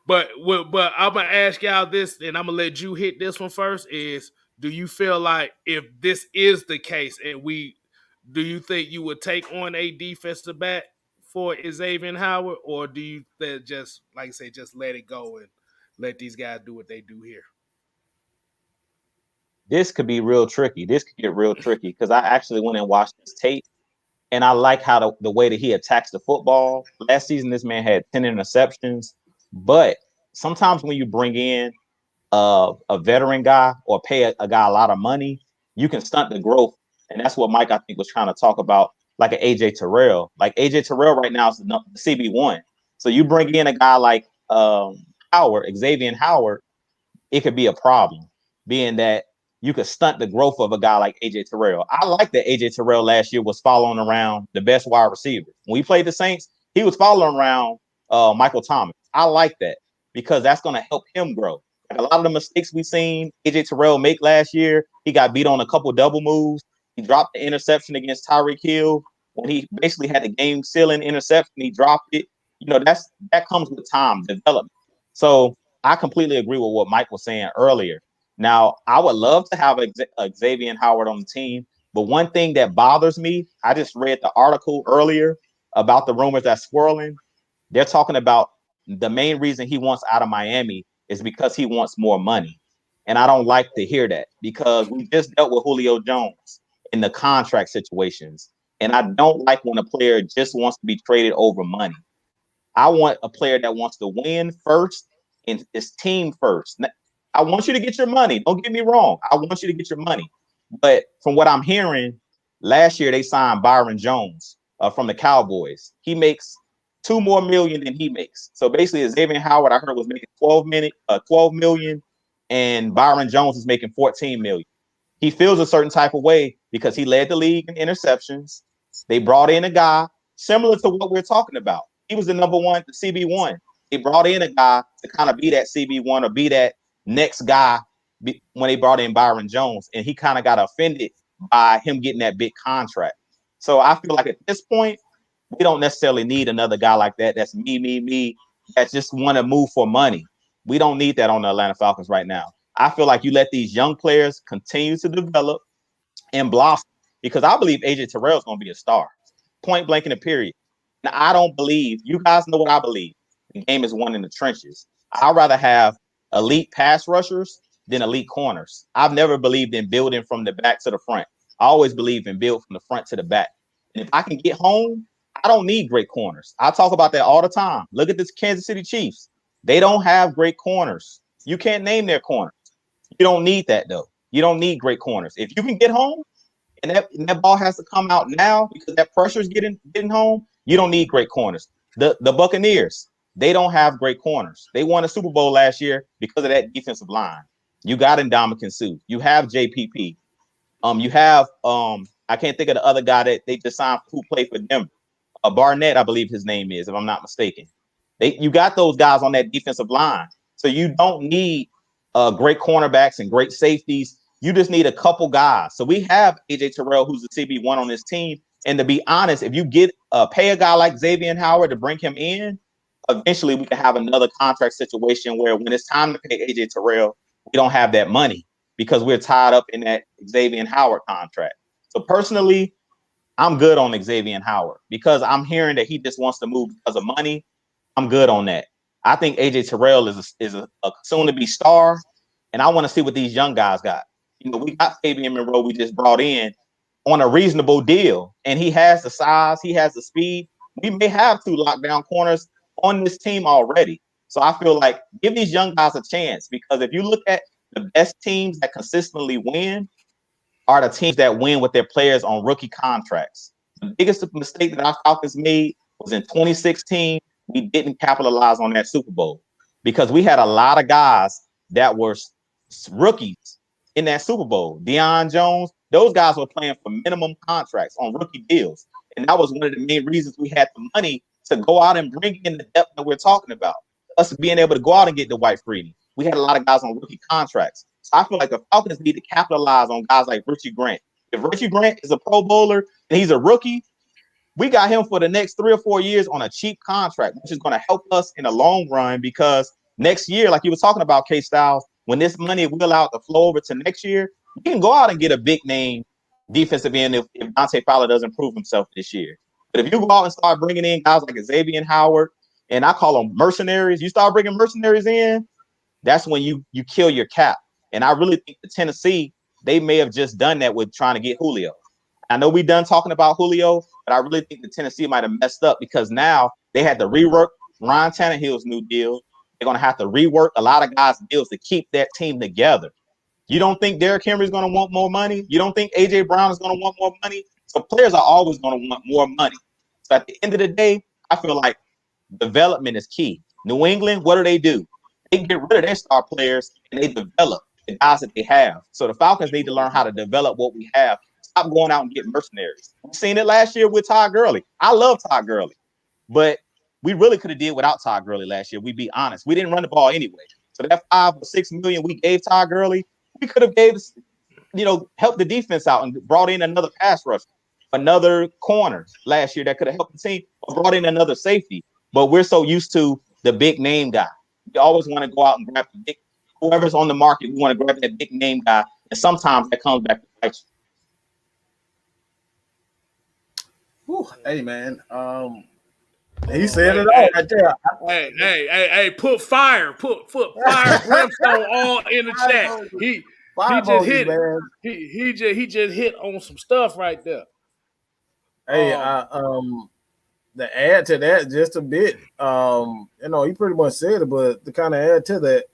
But I'm gonna ask y'all this, and I'm gonna let you hit this one first. Is, do you feel like if this is the case, and do you think you would take on a defensive back for Xavien Howard, or do you just, like I say, just let it go and let these guys do what they do here?
this could be real tricky. This could get real tricky because I actually went and watched this tape, and I like how the way that he attacks the football. Last season, this man had 10 interceptions, but sometimes when you bring in a veteran guy or pay a guy a lot of money, you can stunt the growth. And that's what Mike, I think, was trying to talk about, like an AJ Tyrell. Like AJ Tyrell right now is the CB1. So you bring in a guy like Howard, Xavien Howard, it could be a problem, being that you could stunt the growth of a guy like AJ Terrell. I like that AJ Terrell last year was following around the best wide receiver. When we played the Saints, he was following around Michael Thomas. I like that because that's going to help him grow. Like a lot of the mistakes we seen AJ Terrell make last year, he got beat on a couple double moves. He dropped the interception against Tyreek Hill when he basically had the game sealing interception. He dropped it. You know, that comes with time development. So I completely agree with what Mike was saying earlier. Now, I would love to have a Xavien Howard on the team, but one thing that bothers me, I just read the article earlier about the rumors that's swirling. They're talking about the main reason he wants out of Miami is because he wants more money. And I don't like to hear that because we just dealt with Julio Jones in the contract situations. And I don't like when a player just wants to be traded over money. I want a player that wants to win first and his team first. I want you to get your money. Don't get me wrong. I want you to get your money. But from what I'm hearing, last year they signed Byron Jones from the Cowboys. He makes $2 more million than he makes. So basically, Xavien Howard, I heard, was making $12 million, and Byron Jones is making $14 million. He feels a certain type of way because he led the league in interceptions. They brought in a guy similar to what we're talking about. He was the number one, the CB1. They brought in a guy to kind of be that CB1 or be that next guy when they brought in Byron Jones, and he kind of got offended by him getting that big contract. So I feel like at this point, we don't necessarily need another guy like that. That's me, that just want to move for money. We don't need that on the Atlanta Falcons right now. I feel like you let these young players continue to develop and blossom because I believe AJ Terrell is going to be a star, point blank in the period. And I don't believe, you guys know what I believe. The game is won in the trenches. I'd rather have elite pass rushers than elite corners. I've never believed in building from the back to the front. I always believe in build from the front to the back. And if I can get home, I don't need great corners. I talk about that all the time. Look at this Kansas City Chiefs. They don't have great corners. You can't name their corners. You don't need that, though. You don't need great corners. If you can get home, and that ball has to come out now because that pressure is getting home, you don't need great corners. The Buccaneers, they don't have great corners. They won a Super Bowl last year because of that defensive line. You got Ndamukong Suh. You have JPP. You have I can't think of the other guy that they just signed who played for Denver. Barnett, I believe his name is, if I'm not mistaken. You got those guys on that defensive line. So you don't need great cornerbacks and great safeties. You just need a couple guys. So we have AJ Terrell, who's the CB1 on this team. And to be honest, if you get pay a guy like Xavien Howard to bring him in, eventually we can have another contract situation where when it's time to pay AJ Terrell, we don't have that money because we're tied up in that Xavien Howard contract. So personally, I'm good on Xavien Howard because I'm hearing that he just wants to move because of money. I'm good on that. I think AJ Terrell is a soon-to-be star, and I want to see what these young guys got. You know, we got Fabian Monroe we just brought in on a reasonable deal, and he has the size, he has the speed. We may have 2 lockdown corners on this team already. So I feel like give these young guys a chance because if you look at the best teams that consistently win are the teams that win with their players on rookie contracts. The biggest mistake that our Falcons made was in 2016. We didn't capitalize on that Super Bowl because we had a lot of guys that were rookies in that Super Bowl. Deion Jones, those guys were playing for minimum contracts on rookie deals. And that was one of the main reasons we had the money to go out and bring in the depth that we're talking about. Us being able to go out and get the White Freedy. We had a lot of guys on rookie contracts. So I feel like the Falcons need to capitalize on guys like Richie Grant. If Richie Grant is a Pro Bowler and he's a rookie, we got him for the next 3 or 4 years on a cheap contract, which is going to help us in the long run because next year, like you were talking about, Kstylz, when this money will out to flow over to next year, you can go out and get a big name defensive end if Dante Fowler doesn't prove himself this year. But if you go out and start bringing in guys like Xavien Howard, and I call them mercenaries, you start bringing mercenaries in, that's when you kill your cap. And I really think the Tennessee, they may have just done that with trying to get Julio. I know we done talking about Julio, but I really think the Tennessee might have messed up because now they had to rework Ryan Tannehill's new deal. They're going to have to rework a lot of guys' deals to keep that team together. You don't think Derrick Henry's going to want more money? You don't think A.J. Brown is going to want more money? So players are always going to want more money. So at the end of the day, I feel like development is key. New England, what do? They get rid of their star players and they develop the guys that they have. So the Falcons need to learn how to develop what we have. Stop going out and get mercenaries. We've seen it last year with Todd Gurley. I love Todd Gurley, but we really could have did without Todd Gurley last year. We be honest. We didn't run the ball anyway. So that $5 or $6 million we gave Todd Gurley, we could have helped the defense out and brought in another pass rusher, another corner last year that could have helped the team, or brought in another safety. But we're so used to the big name guy. We always want to go out and grab the big, whoever's on the market. We want to grab that big name guy, and sometimes that comes back to bite you.
Hey man, he said it all right there.
Hey, put fire brimstone all in the chat. He just hit on some stuff right there.
Hey, to add to that just a bit, he pretty much said it, but to kind of add to that,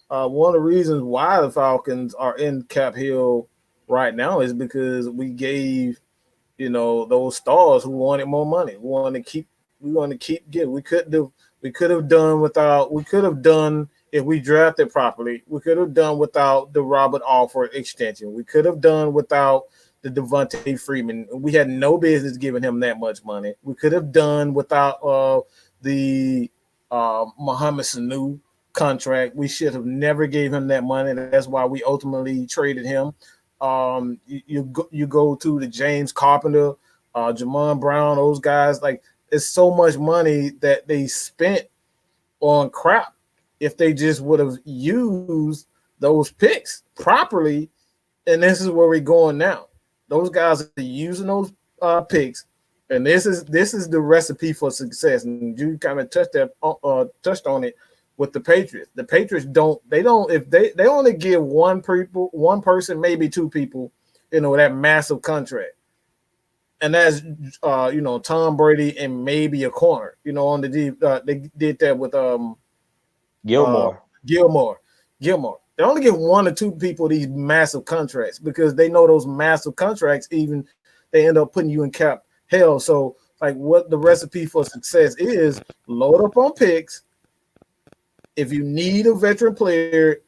one of the reasons why the Falcons are in Cap Hill right now is because we gave those stars who wanted more money. We want to keep getting. We could have done if we drafted properly. We could have done without the Robert Alford extension. We could have done without the Devontae Freeman. We had no business giving him that much money. We could have done without the Mohamed Sanu contract. We should have never gave him that money. That's why we ultimately traded him. You go to the James Carpenter, Jamon Brown, those guys. Like, it's so much money that they spent on crap. If they just would have used those picks properly, and this is where we're going now. Those guys are using those picks, and this is the recipe for success. And you kind of touched on it with the Patriots. The Patriots if they only give one person, maybe two people, that massive contract. And that's Tom Brady and maybe a corner. On the deep, they did that with
Gilmore.
They only give one or two people these massive contracts because they know those massive contracts, even they end up putting you in cap hell. So, like, what the recipe for success is: load up on picks. If you need a veteran player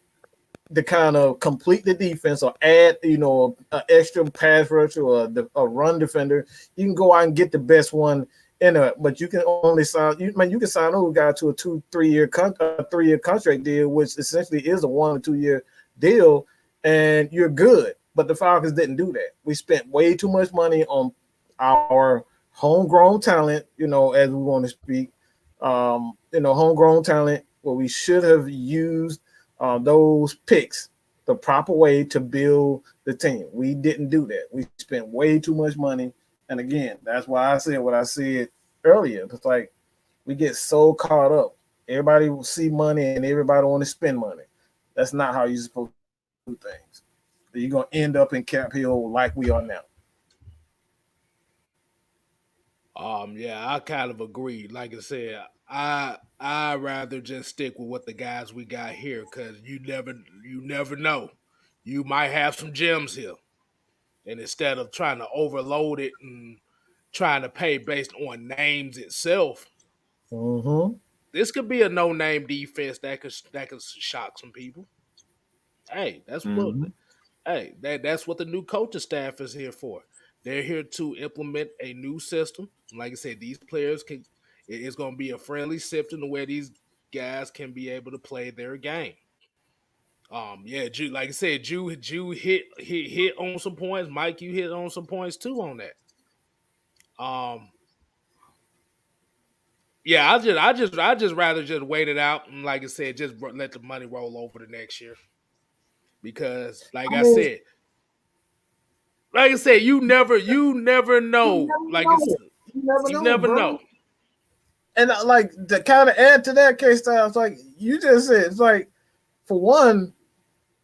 to kind of complete the defense or add, an extra pass rusher or a run defender, you can go out and get the best one in it. But you can only sign. You can sign those guys to a 2-3 year 3-year contract deal, which essentially is a 1 or 2 year deal, and you're good. But the Falcons didn't do that. We spent way too much money on our homegrown talent. As we want to speak, homegrown talent. Where we should have used those picks the proper way to build the team. We didn't do that. We spent way too much money. And again, that's why I said what I said earlier. It's like we get so caught up. Everybody will see money and everybody want to spend money. That's not how you're supposed to do things. You're going to end up in Cap Hill like we are now.
Yeah, I kind of agree. Like I said, I rather just stick with what the guys we got here, because you never know. You might have some gems here. And instead of trying to overload it and trying to pay based on names itself, this could be a no-name defense that could shock some people. Hey, that's what the new coaching staff is here for. They're here to implement a new system. Like I said, these players it's going to be a friendly sifting where these guys can be able to play their game. Drew, like I said, Drew hit on some points. Mike, you hit on some points too on that. I just rather just wait it out and, like I said, just let the money roll over the next year, because like I said, you never know. You never know.
And like, to kind of add to that, Kstylz, like you just said, it's like, for one,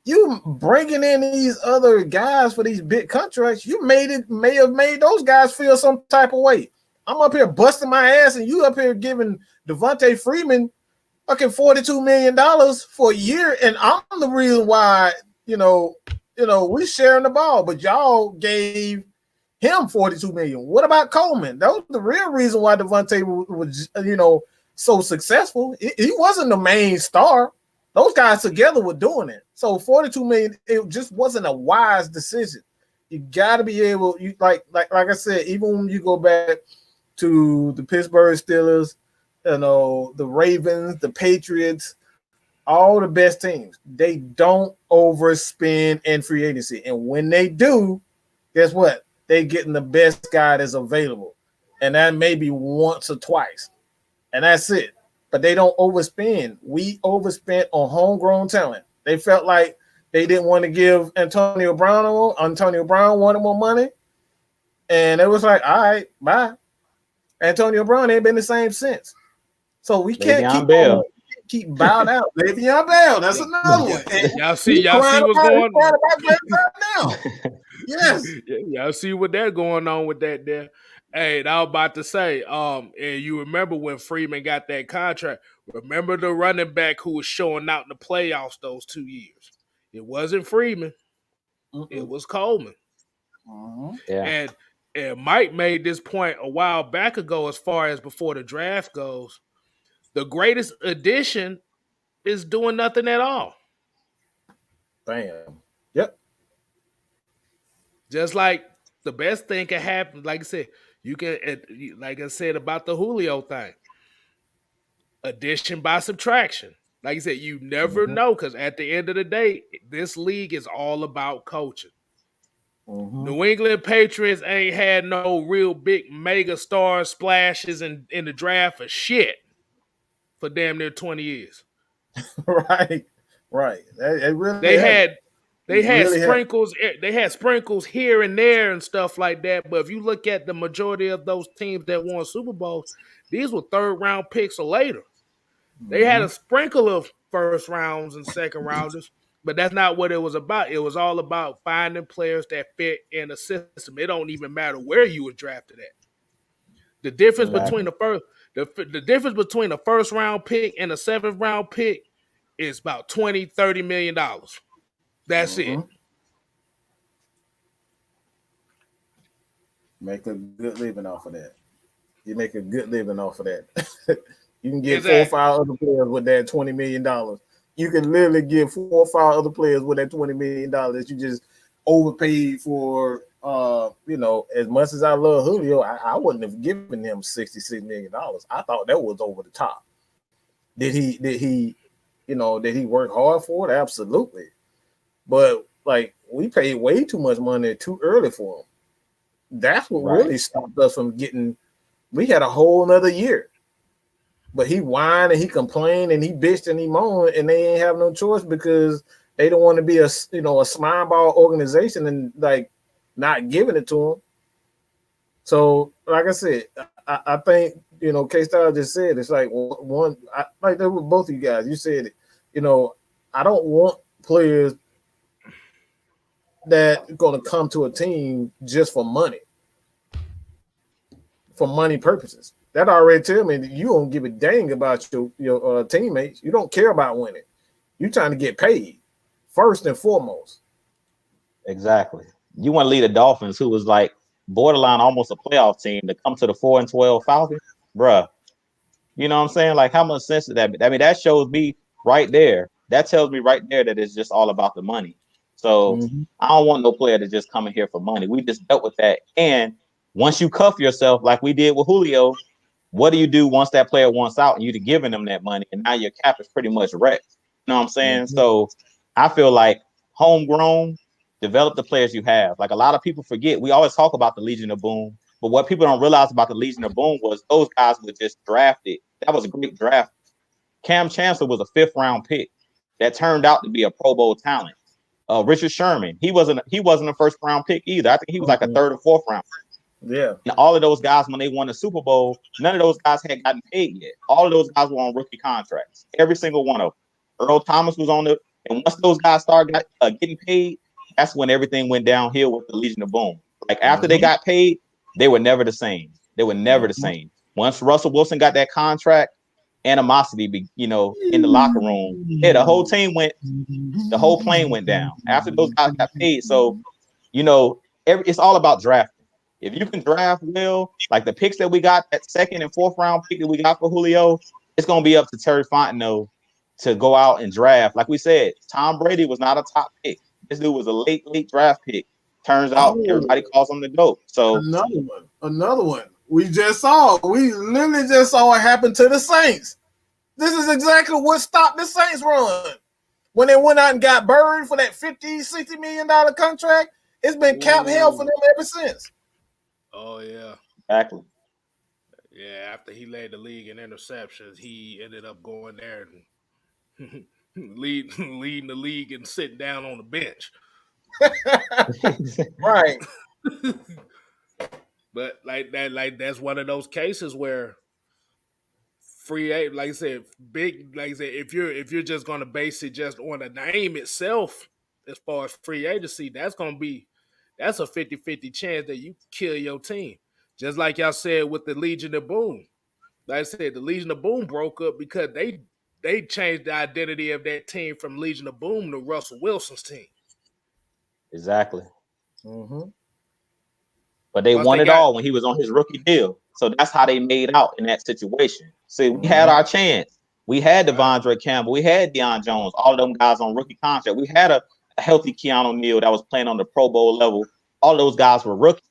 you bringing in these other guys for these big contracts, you may have made those guys feel some type of way. I'm up here busting my ass, and you up here giving Devontae Freeman fucking $42 million for a year, and I'm the reason why we sharing the ball, but y'all gave him $42 million. What about Coleman? That was the real reason why Devontae was so successful. He wasn't the main star. Those guys together were doing it. So $42 million, it just wasn't a wise decision. You got to be able, like I said, even when you go back to the Pittsburgh Steelers, the Ravens, the Patriots, all the best teams, they don't overspend in free agency. And when they do, guess what? They getting the best guy that's available. And that may be once or twice. And that's it. But they don't overspend. We overspent on homegrown talent. They felt like they didn't want to give Antonio Brown wanted more money. And it was like, all right, bye. Antonio Brown ain't been the same since. So we can't keep bowed out. Le'Veon Bell, that's another one. And
y'all see what's going on
now. Yes.
Y'all see what they're going on with that there. Hey, I was about to say, and you remember when Freeman got that contract, remember the running back who was showing out in the playoffs those 2 years. It wasn't Freeman. It was Coleman.
Yeah.
And Mike made this point a while back ago as far as before the draft goes. The greatest addition is doing nothing at all.
Bam. Yep.
Just like the best thing can happen, like I said, you can, like I said about the Julio thing, addition by subtraction. Like I said, you never know, because at the end of the day, this league is all about coaching. New England Patriots ain't had no real big mega star splashes in the draft for shit for damn near 20 years.
Right. They
had sprinkles. They had sprinkles here and there and stuff like that. But if you look at the majority of those teams that won Super Bowls, these were third round picks or later. They had a sprinkle of first rounds and second rounders, but that's not what it was about. It was all about finding players that fit in a system. It don't even matter where you were drafted at. The difference between the difference between a first round pick and a seventh round pick is about $20-30 million. That's it.
Make a good living off of that. You make a good living off of that. You can get 4 or 5 other players with that $20 million. You can literally get 4 or 5 other players with that $20 million that you just overpaid for. As much as I love Julio, I wouldn't have given him $66 million. I thought that was over the top. Did he work hard for it? Absolutely. But like, we paid way too much money too early for him. That's what really stopped us from getting. We had a whole nother year. But he whined and he complained and he bitched and he moaned, and they ain't have no choice because they don't want to be a small ball organization and like not giving it to him. So, like I said, I think Kstylz just said it's like like that with both of you guys. You said it. I don't want players that going to come to a team just for money purposes. That already tell me that you don't give a dang about your teammates. You don't care about winning. You're trying to get paid first and foremost.
Exactly. You want to lead the Dolphins, who was like borderline almost a playoff team, to come to the 4-12 Falcons, bruh. You know what I'm saying? Like, how much sense did that make? I mean, that shows me right there. That tells me right there that it's just all about the money. So I don't want no player to just come in here for money. We just dealt with that. And once you cuff yourself, like we did with Julio, what do you do once that player wants out and you're giving them that money, and now your cap is pretty much wrecked? You know what I'm saying? So I feel like homegrown, develop the players you have. Like, a lot of people forget, we always talk about the Legion of Boom, but what people don't realize about the Legion of Boom was those guys were just drafted. That was a great draft. Cam Chancellor was a 5th round pick that turned out to be a Pro Bowl talent. Richard Sherman, he wasn't a 1st round pick either. I think he was like a 3rd or 4th round.
Yeah.
And all of those guys, when they won the Super Bowl, none of those guys had gotten paid yet. All of those guys were on rookie contracts. Every single one of them. Earl Thomas was on the And once those guys started getting paid, that's when everything went downhill with the Legion of Boom. Like after they got paid, they were never the same. They were never the same. Once Russell Wilson got that contract, animosity, in the locker room, the whole plane went down after those guys got paid. So, it's all about drafting. If you can draft well, like the picks that we got, that second and fourth round pick that we got for Julio, it's going to be up to Terry Fontenot to go out and draft. Like we said, Tom Brady was not a top pick. This dude was a late draft pick. Turns out everybody calls him the GOAT. So
another one. We literally just saw what happened to the Saints. This is exactly what stopped the Saints run. When they went out and got buried for that $50-60 million contract, it's been cap hell for them ever since.
Oh, yeah.
Exactly.
Yeah, after he led the league in interceptions, he ended up going there and leading the league and sitting down on the bench.
Right.
But that's one of those cases where free agent, like I said, if you're just gonna base it just on the name itself, as far as free agency, that's a 50-50 chance that you kill your team. Just like y'all said with the Legion of Boom. Like I said, the Legion of Boom broke up because they changed the identity of that team from Legion of Boom to Russell Wilson's team.
Exactly.
Mm-hmm.
But they won it all when he was on his rookie deal. So that's how they made out in that situation. See, we had our chance. We had Devondre Campbell. We had Deion Jones. All of them guys on rookie contract. We had a healthy Keanu Neal that was playing on the Pro Bowl level. All those guys were rookies.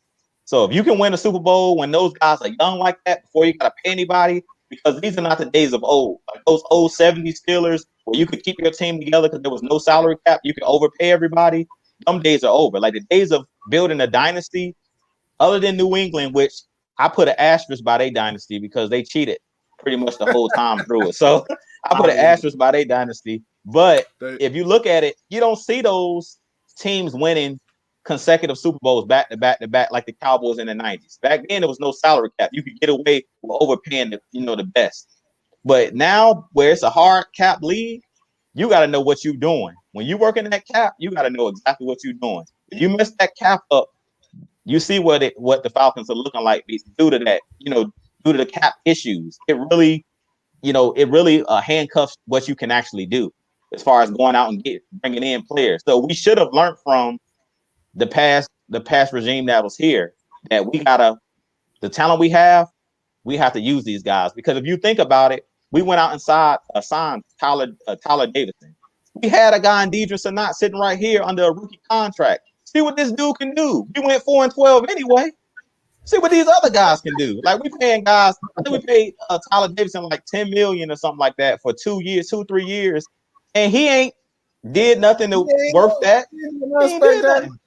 So if you can win a Super Bowl when those guys are young like that, before you got to pay anybody, because these are not the days of old. Like those old 70s Steelers where you could keep your team together because there was no salary cap. You could overpay everybody. Them days are over. Like the days of building a dynasty, other than New England, which I put an asterisk by their dynasty because they cheated pretty much the whole time through it. So I put an asterisk by their dynasty. But if you look at it, you don't see those teams winning consecutive Super Bowls back to back to back like the Cowboys in the 90s. Back then, there was no salary cap. You could get away with overpaying the best. But now, where it's a hard cap league, you got to know what you're doing. When you're working that cap, you got to know exactly what you're doing. If you mess that cap up, you see what the Falcons are looking like due to that, due to the cap issues. It really handcuffs what you can actually do as far as going out and bringing in players. So we should have learned from the past regime that was here that the talent we have to use these guys. Because if you think about it, we went out and signed Tyler Davidson. We had a guy in Deidre Sanat sitting right here under a rookie contract. See what this dude can do. We went 4-12 anyway. See what these other guys can do. Like we paying guys. I think we paid Tyler Davidson like $10 million or something like that for 2 years, 2-3 years, and he ain't did nothing worth that. He ain't did nothing.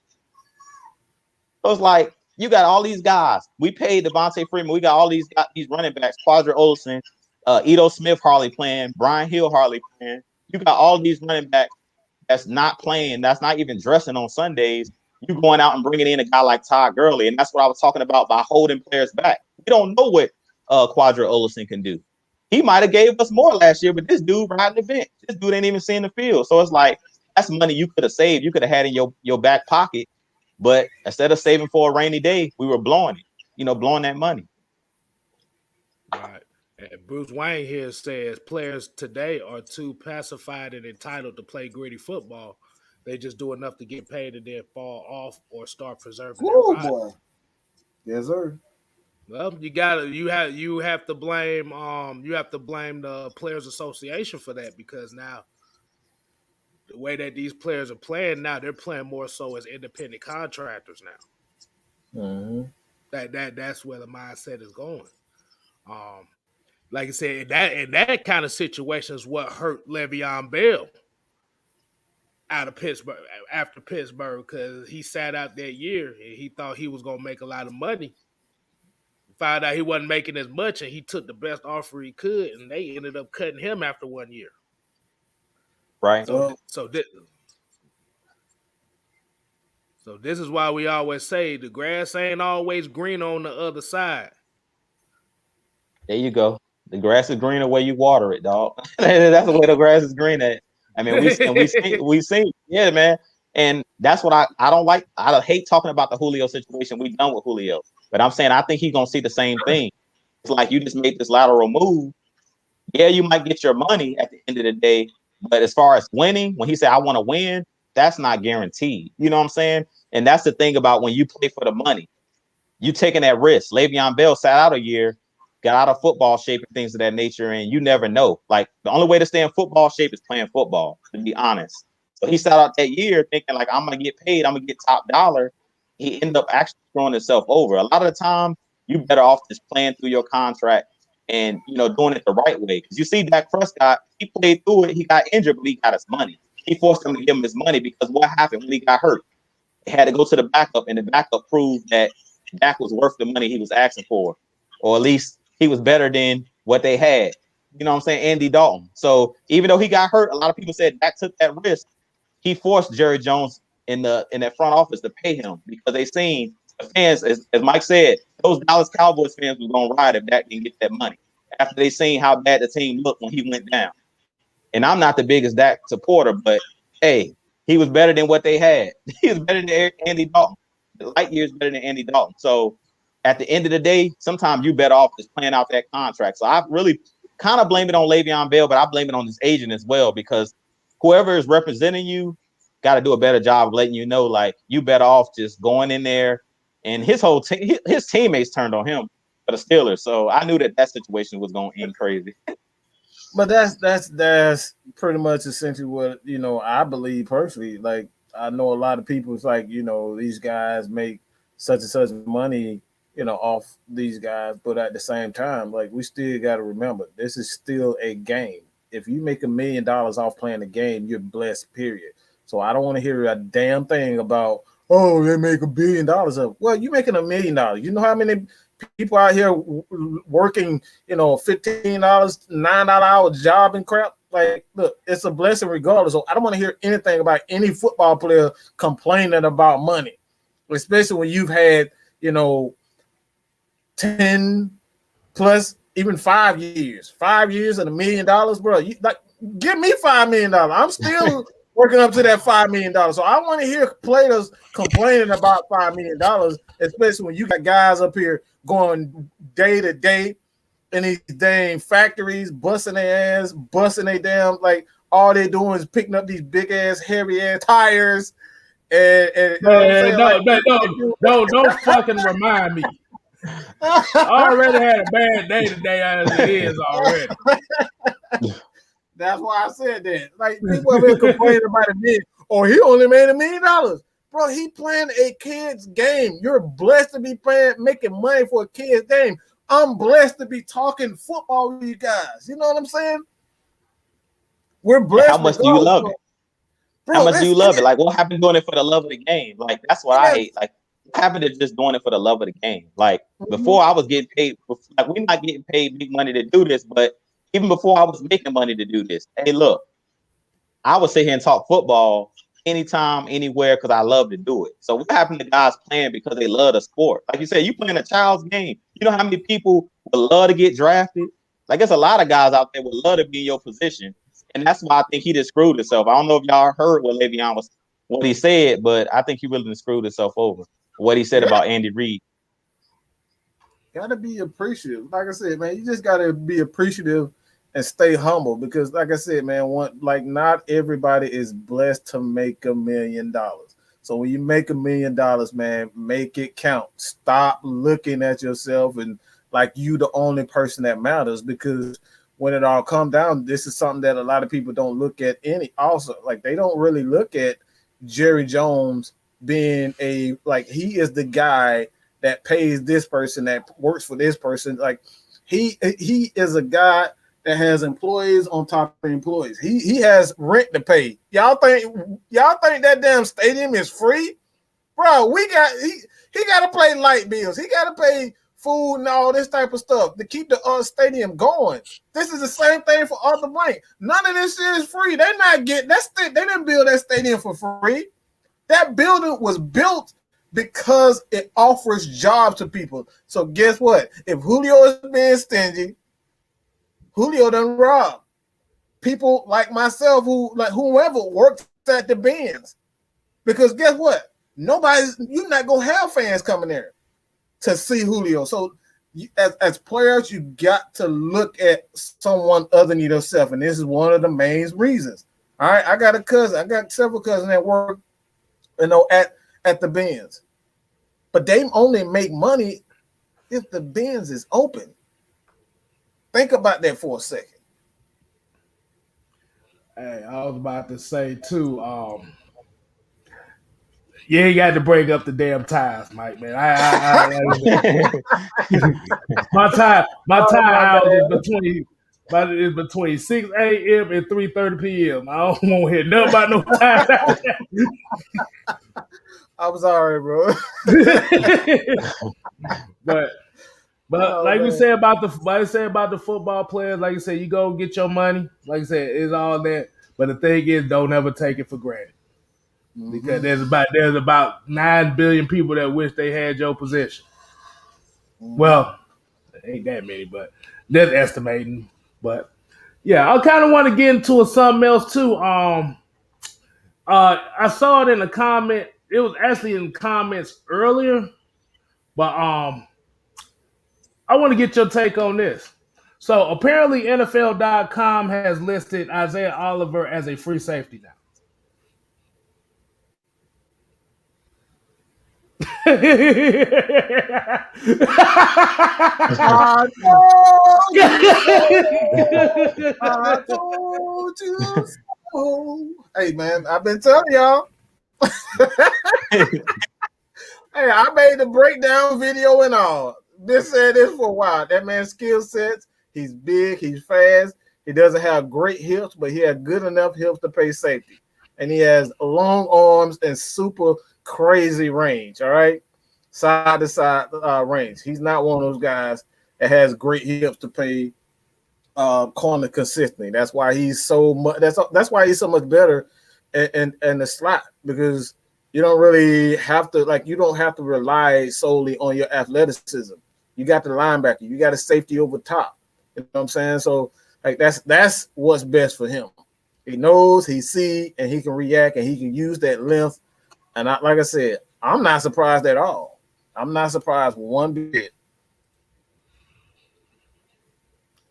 So it's like you got all these guys. We paid Devontae Freeman. We got all these running backs. Quadra Olsen, Ito Smith hardly playing. Brian Hill hardly playing. You got all these running backs that's not playing. That's not even dressing on Sundays. You going out and bringing in a guy like Todd Gurley, and that's what I was talking about by holding players back. We don't know what Quadra Olsen can do. He might have gave us more last year, but this dude riding the bench. This dude ain't even seeing the field. So it's like that's money you could have saved. You could have had in your back pocket. But instead of saving for a rainy day, we were blowing it, blowing that money.
Right. And Bruce Wayne here says players today are too pacified and entitled to play gritty football. They just do enough to get paid and then fall off or start preserving their body.
Boy. Yes, sir.
Well, you have to blame the Players Association for that, because now the way that these players are playing now, they're playing more so as independent contractors now.
Mm-hmm.
That's where the mindset is going. Like I said, that kind of situation is what hurt Le'Veon Bell out of Pittsburgh after Pittsburgh, because he sat out that year and he thought he was gonna make a lot of money. Found out he wasn't making as much, and he took the best offer he could, and they ended up cutting him after 1 year.
Right.
So this is why we always say the grass ain't always green on the other side.
There you go. The grass is greener where you water it, dog. That's the way the grass is green at. I mean, we seen, yeah, man. And that's what I don't like. I hate talking about the Julio situation. We done with Julio, but I'm saying I think he's gonna see the same thing. It's like you just made this lateral move. Yeah, you might get your money at the end of the day, but as far as winning, when he said I want to win, that's not guaranteed. You know what I'm saying? And that's the thing about when you play for the money, you taking that risk. Le'Veon Bell sat out a year, got out of football shape and things of that nature, and you never know. Like the only way to stay in football shape is playing football, to be honest. So he sat out that year thinking like I'm gonna get paid, I'm gonna get top dollar. He ended up actually throwing himself over. A lot of the time, you better off just playing through your contract and doing it the right way. Because you see Dak Prescott, he played through it, he got injured, but he got his money. He forced him to give him his money because what happened when he got hurt? He had to go to the backup, and the backup proved that Dak was worth the money he was asking for, or at least he was better than what they had. You know what I'm saying? Andy Dalton. So even though he got hurt, a lot of people said Dak took that risk. He forced Jerry Jones in that front office to pay him because they seen the fans, as Mike said, those Dallas Cowboys fans was gonna ride if Dak didn't get that money after they seen how bad the team looked when he went down. And I'm not the biggest Dak supporter, but hey, he was better than what they had. He was better than Andy Dalton. Light years better than Andy Dalton. So at the end of the day, sometimes you better off just playing out that contract. So I really kind of blame it on Le'Veon Bell, but I blame it on his agent as well, because whoever is representing you got to do a better job of letting you know, like, you better off just going in there. And his whole team, his teammates turned on him for the Steelers. So I knew that situation was going to end crazy.
But that's pretty much essentially what I believe personally. Like, I know a lot of people. It's like these guys make such and such money, off these guys, but at the same time, like, we still got to remember this is still a game. If you make $1 million off playing the game, you're blessed. Period. So I don't want to hear a damn thing about they make $1 billion of. Well, you making $1 million. You know how many people out here working, $15, $9 hour job and crap. Like, look, it's a blessing regardless. So I don't want to hear anything about any football player complaining about money, especially when you've had, 10 plus, even 5 years. 5 years and $1 million, bro. You like, give me $5 million. I'm still working up to that $5 million. So I want to hear players complaining about $5 million, especially when you got guys up here going day to day in these dang factories, busting their ass, busting their damn, like, all they doing is picking up these big ass, heavy ass tires. And
don't fucking remind me. I already had a bad day today as it is already.
That's why I said that. Like, people have been complaining about $1 million. Or he only made $1 million. Bro, he playing a kid's game. You're blessed to be making money for a kid's game. I'm blessed to be talking football with you guys. You know what I'm saying? We're blessed.
How much do you love it? Bro, how much do you love it? Like, what happened doing it for the love of the game? Like, that's what I hate. Like, what happened to just doing it for the love of the game? Like, before I was getting paid, like, we're not getting paid big money to do this, but even before I was making money to do this, hey, look, I would sit here and talk football anytime, anywhere, because I love to do it. So what happened to guys playing because they love the sport? Like you said, you playing a child's game. You know how many people would love to get drafted? Like, there's a lot of guys out there would love to be in your position. And that's why I think he just screwed himself. I don't know if y'all heard what Le'Veon what he said, but I think he really screwed himself over. What he said about Andy Reid.
Gotta be appreciative. Like I said, man, you just gotta be appreciative and stay humble, because, like I said, man, not everybody is blessed to make $1 million. So when you make $1 million, man, make it count. Stop looking at yourself and like you the only person that matters, because when it all comes down, this is something that a lot of people don't look at also. Like, they don't really look at Jerry Jones being he is the guy that pays this person, that works for this person. Like, he is a guy that has employees on top of employees. He has rent to pay. Y'all think that damn stadium is free? Bro, he got to pay light bills. He got to pay food and all this type of stuff to keep the stadium going. This is the same thing for Arthur Blank. None of this shit is free. They're not getting that. They didn't build that stadium for free. That building was built because it offers jobs to people. So guess what? If Julio is being stingy, Julio done rob. people like myself whoever works at the Benz. Because guess what? You're not gonna have fans coming there to see Julio. So as players, you got to look at someone other than yourself, and this is one of the main reasons. All right, I got several cousins that work, at the Benz, but they only make money if the Benz is open. Think about that for a second.
Hey, I was about to say too. You ain't got to bring up the damn tires, Mike. Man, my tire hours is between 6 a.m. and 3:30 p.m. I don't want to hear nothing about no tire.
I'm sorry, bro.
but like we say about the football players, like you said, you go get your money. Like you said, it's all that. But the thing is, don't ever take it for granted. Because there's about 9 billion people that wish they had your position. Well, ain't that many, but that's estimating. But yeah, I kind of want to get into something else too. I saw it in the comment. It was actually in the comments earlier, but I want to get your take on this. So apparently, NFL.com has listed Isaiah Oliver as a free safety now.
I told you so. Hey man, I've been telling y'all. Hey, I made the breakdown video and all. Been saying this for a while. That man's skill sets. He's big. He's fast. He doesn't have great hips, but he has good enough hips to play safety. And he has long arms and super crazy range. All right, side to side range. He's not one of those guys that has great hips to play corner consistently. That's why he's so much. That's why he's so much better in the slot, because you don't really have to you don't have to rely solely on your athleticism. You got the linebacker. You got a safety over top. You know what I'm saying? So that's what's best for him. He knows, he sees, and he can react, and he can use that length. And like I said, I'm not surprised at all. I'm not surprised one bit.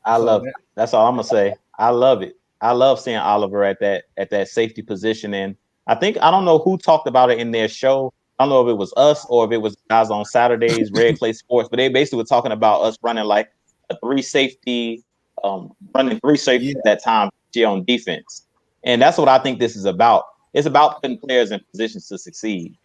I love it. That's all I'm gonna say. I love it. I love seeing Oliver at that safety position. And I don't know who talked about it in their show. I don't know if it was us or if it was guys on Saturdays, Red Clay Sports, but they basically were talking about us running like a three safety at that time on defense. And that's what I think this is about. It's about putting players in positions to succeed.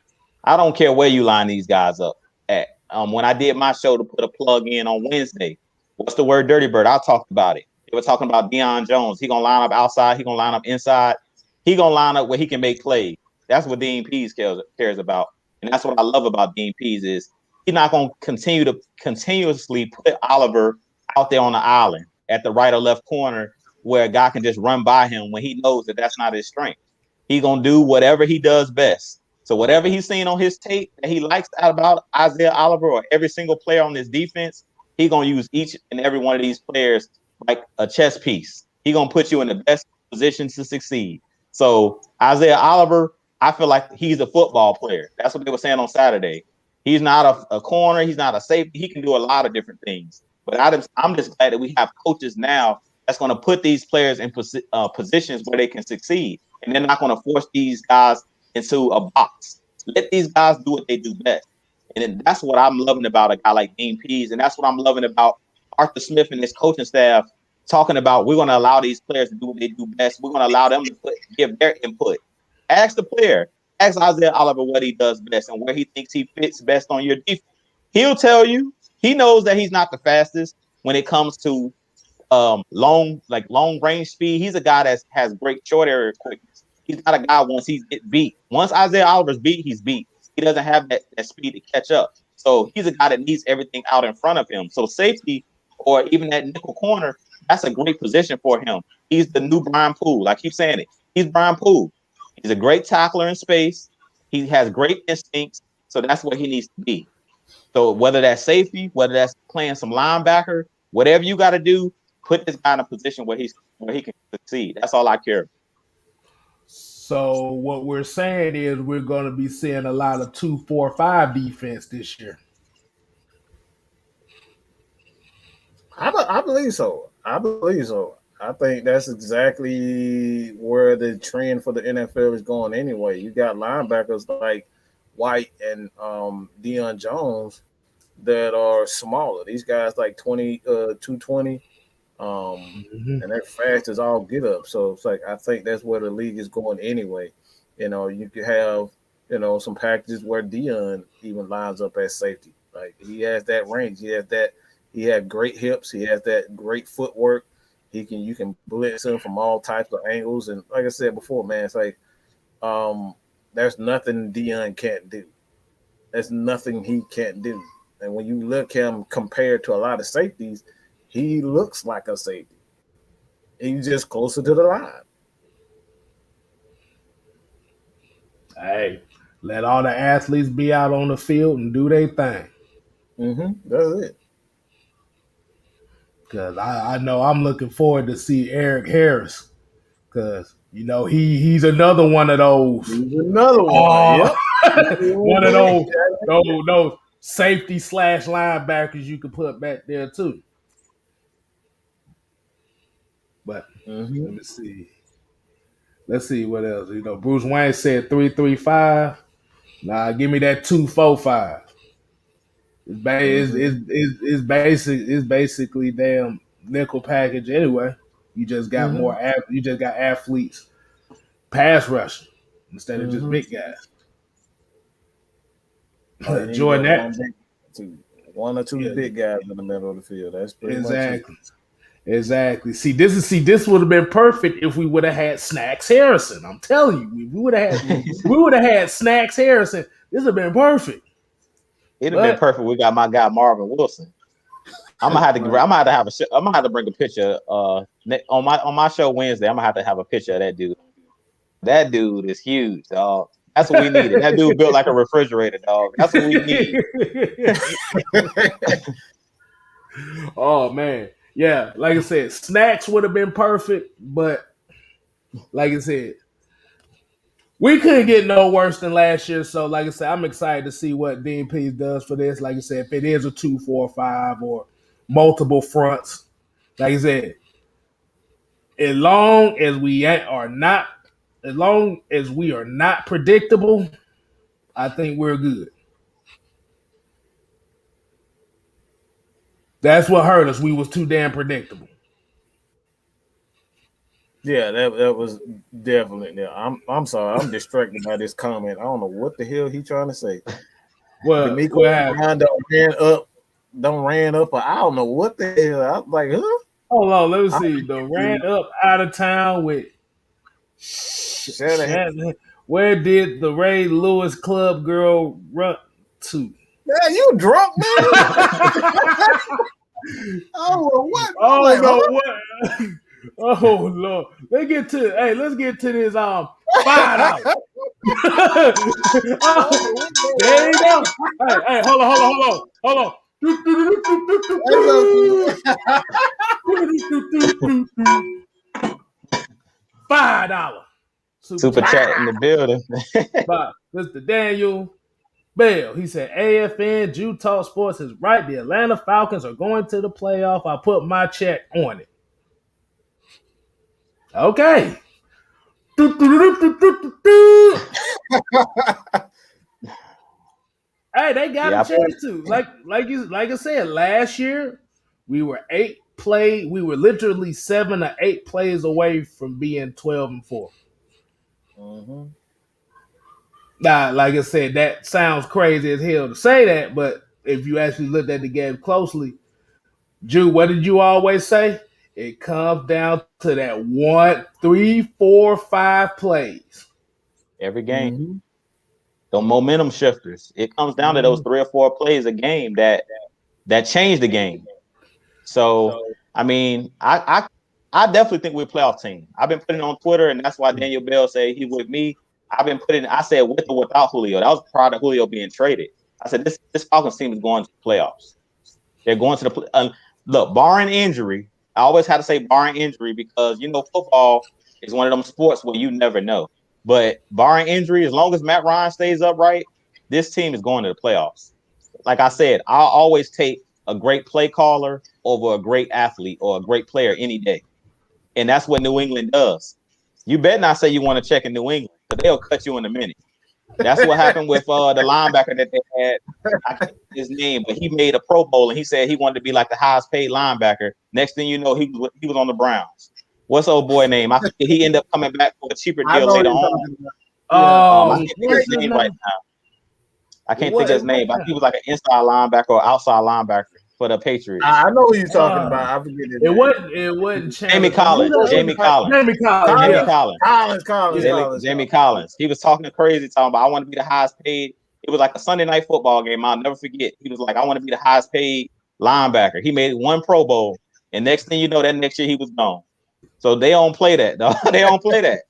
I don't care where you line these guys up at. When I did my show to put a plug in on Wednesday, what's the word, Dirty Bird? I talked about it. They were talking about Deion Jones. He gonna line up outside. He gonna line up inside. He gonna line up where he can make plays. That's what Dean Pease cares about. And that's what I love about Dean Pease is he's not gonna continue to continuously put Oliver out there on the island at the right or left corner where a guy can just run by him when he knows that that's not his strength. He's gonna do whatever he does best. So whatever he's seen on his tape that he likes about Isaiah Oliver or every single player on this defense, he's gonna use each and every one of these players like a chess piece. He's gonna put you in the best position to succeed. So Isaiah Oliver, I feel like he's a football player. That's what they were saying on Saturday. He's not a corner. He's not a safety. He can do a lot of different things. But I'm just glad that we have coaches now that's going to put these players in positions where they can succeed. And they're not going to force these guys into a box. Let these guys do what they do best. And then that's what I'm loving about a guy like Dean Pease. And that's what I'm loving about Arthur Smith and his coaching staff talking about we're going to allow these players to do what they do best. We're going to allow them to give their input. Ask the player. Ask Isaiah Oliver what he does best and where he thinks he fits best on your defense. He'll tell you. He knows that he's not the fastest when it comes to long range speed. He's a guy that has great short area quickness. He's not a guy once he's beat. Once Isaiah Oliver's beat, he's beat. He doesn't have that speed to catch up. So he's a guy that needs everything out in front of him. So safety or even that nickel corner, that's a great position for him. He's the new Brian Poole. I keep saying it. He's Brian Poole. He's a great tackler in space. He has great instincts. So that's what he needs to be. So whether that's safety, whether that's playing some linebacker, whatever you got to do, Put this guy in a position where he can succeed. That's all I care about.
So what we're saying is we're going to be seeing a lot of 2-4-5 defense this year.
I believe so. I believe so. I think that's exactly where the trend for the NFL is going anyway. You got linebackers like White and Deion Jones that are smaller. These guys like 220, and they're fast as all get up. So it's like I think that's where the league is going anyway. You could have some packages where Deion even lines up as safety. Like he has that range. He has great hips. He has that great footwork. You can blitz him from all types of angles. And like I said before, man, it's like there's nothing Deion can't do. There's nothing he can't do. And when you look him compared to a lot of safeties, he looks like a safety. He's just closer to the line.
Hey, let all the athletes be out on the field and do their thing.
That's it.
Because I know I'm looking forward to see Eric Harris. Because, he's another one of those.
He's another one. Yep.
One of those safety / linebackers you can put back there too. But let me see. Let's see what else. Bruce Wayne said 3-3-5. Nah, give me that 2-4-5. It's basically damn nickel package anyway. You just got more. You just got athletes pass rushing instead of just big guys. Enjoy that.
One or two big guys in the middle of the field. That's pretty much it.
Exactly. See, this would have been perfect if we would have had Snacks Harrison. I'm telling you, we would have had Snacks Harrison. This would have been perfect.
It'd have been perfect. We got my guy Marvin Wilson. I'm gonna have to bring a picture. On my show Wednesday, I'm gonna have to have a picture of that dude. That dude is huge, dog. That's what we needed. That dude built like a refrigerator, dog. That's what we need.
Oh man. Yeah, like I said, Snacks would have been perfect, but like I said, we couldn't get no worse than last year. So, like I said, I'm excited to see what Dean Pease does for this. Like I said, if it is a 2-4-5 or multiple fronts, like I said, as long as we are not predictable, I think we're good. That's what hurt us. We was too damn predictable.
Yeah, that was definitely. Yeah, I'm sorry. I'm distracted by this comment. I don't know what the hell he trying to say.
Well,
don't ran up. I don't know what the hell. I'm like, huh?
Hold on, let me see. The ran up out of town with. Where did the Ray Lewis Club girl run to?
Yeah, you drunk, man. What?
Oh no, what? Oh Lord. Let's get to this $5. There you go. Hey, hold on. $5.
Super chat in the building.
Mr. Daniel Bell, he said, AFN, Jew Talk Sports is right. The Atlanta Falcons are going to the playoff. I put my check on it. Okay. Hey, they got a chance to. Like I said, last year we were literally 7 or 8 plays away from being 12-4. Now, like I said, that sounds crazy as hell to say that, but if you actually looked at the game closely, Drew, what did you always say? It comes down to that 1, 3, 4, 5 plays.
Every game. The momentum shifters. It comes down to those 3 or 4 plays a game that change the game. So, I mean, I definitely think we're a playoff team. I've been putting on Twitter, and that's why Daniel Bell said he with me. I said with or without Julio. That was prior to Julio being traded. I said this Falcons team is going to the playoffs. They're going to the look, barring injury, I always had to say barring injury because football is one of them sports where you never know. But barring injury, as long as Matt Ryan stays upright, this team is going to the playoffs. Like I said, I'll always take a great play caller over a great athlete or a great player any day. And that's what New England does. You better not say you want to check in New England, because they'll cut you in a minute. That's what happened with the linebacker that they had. I can't remember his name, but he made a Pro Bowl and he said he wanted to be like the highest paid linebacker. Next thing you know, he was on the Browns. What's old boy name? I think he ended up coming back for a cheaper deal later on. I can't think of his name right now. I can't think of his name, but he was like an inside linebacker or outside linebacker for the Patriots.
I know who you're talking about. I forget his name.
It wasn't
Jamie Collins. Jamie Collins. He was talking crazy, talking about I want to be the highest paid. It was like a Sunday night football game. I'll never forget. He was like, I want to be the highest paid linebacker. He made one Pro Bowl, and next thing you know, that next year he was gone. So they don't play that, dog. They don't play that.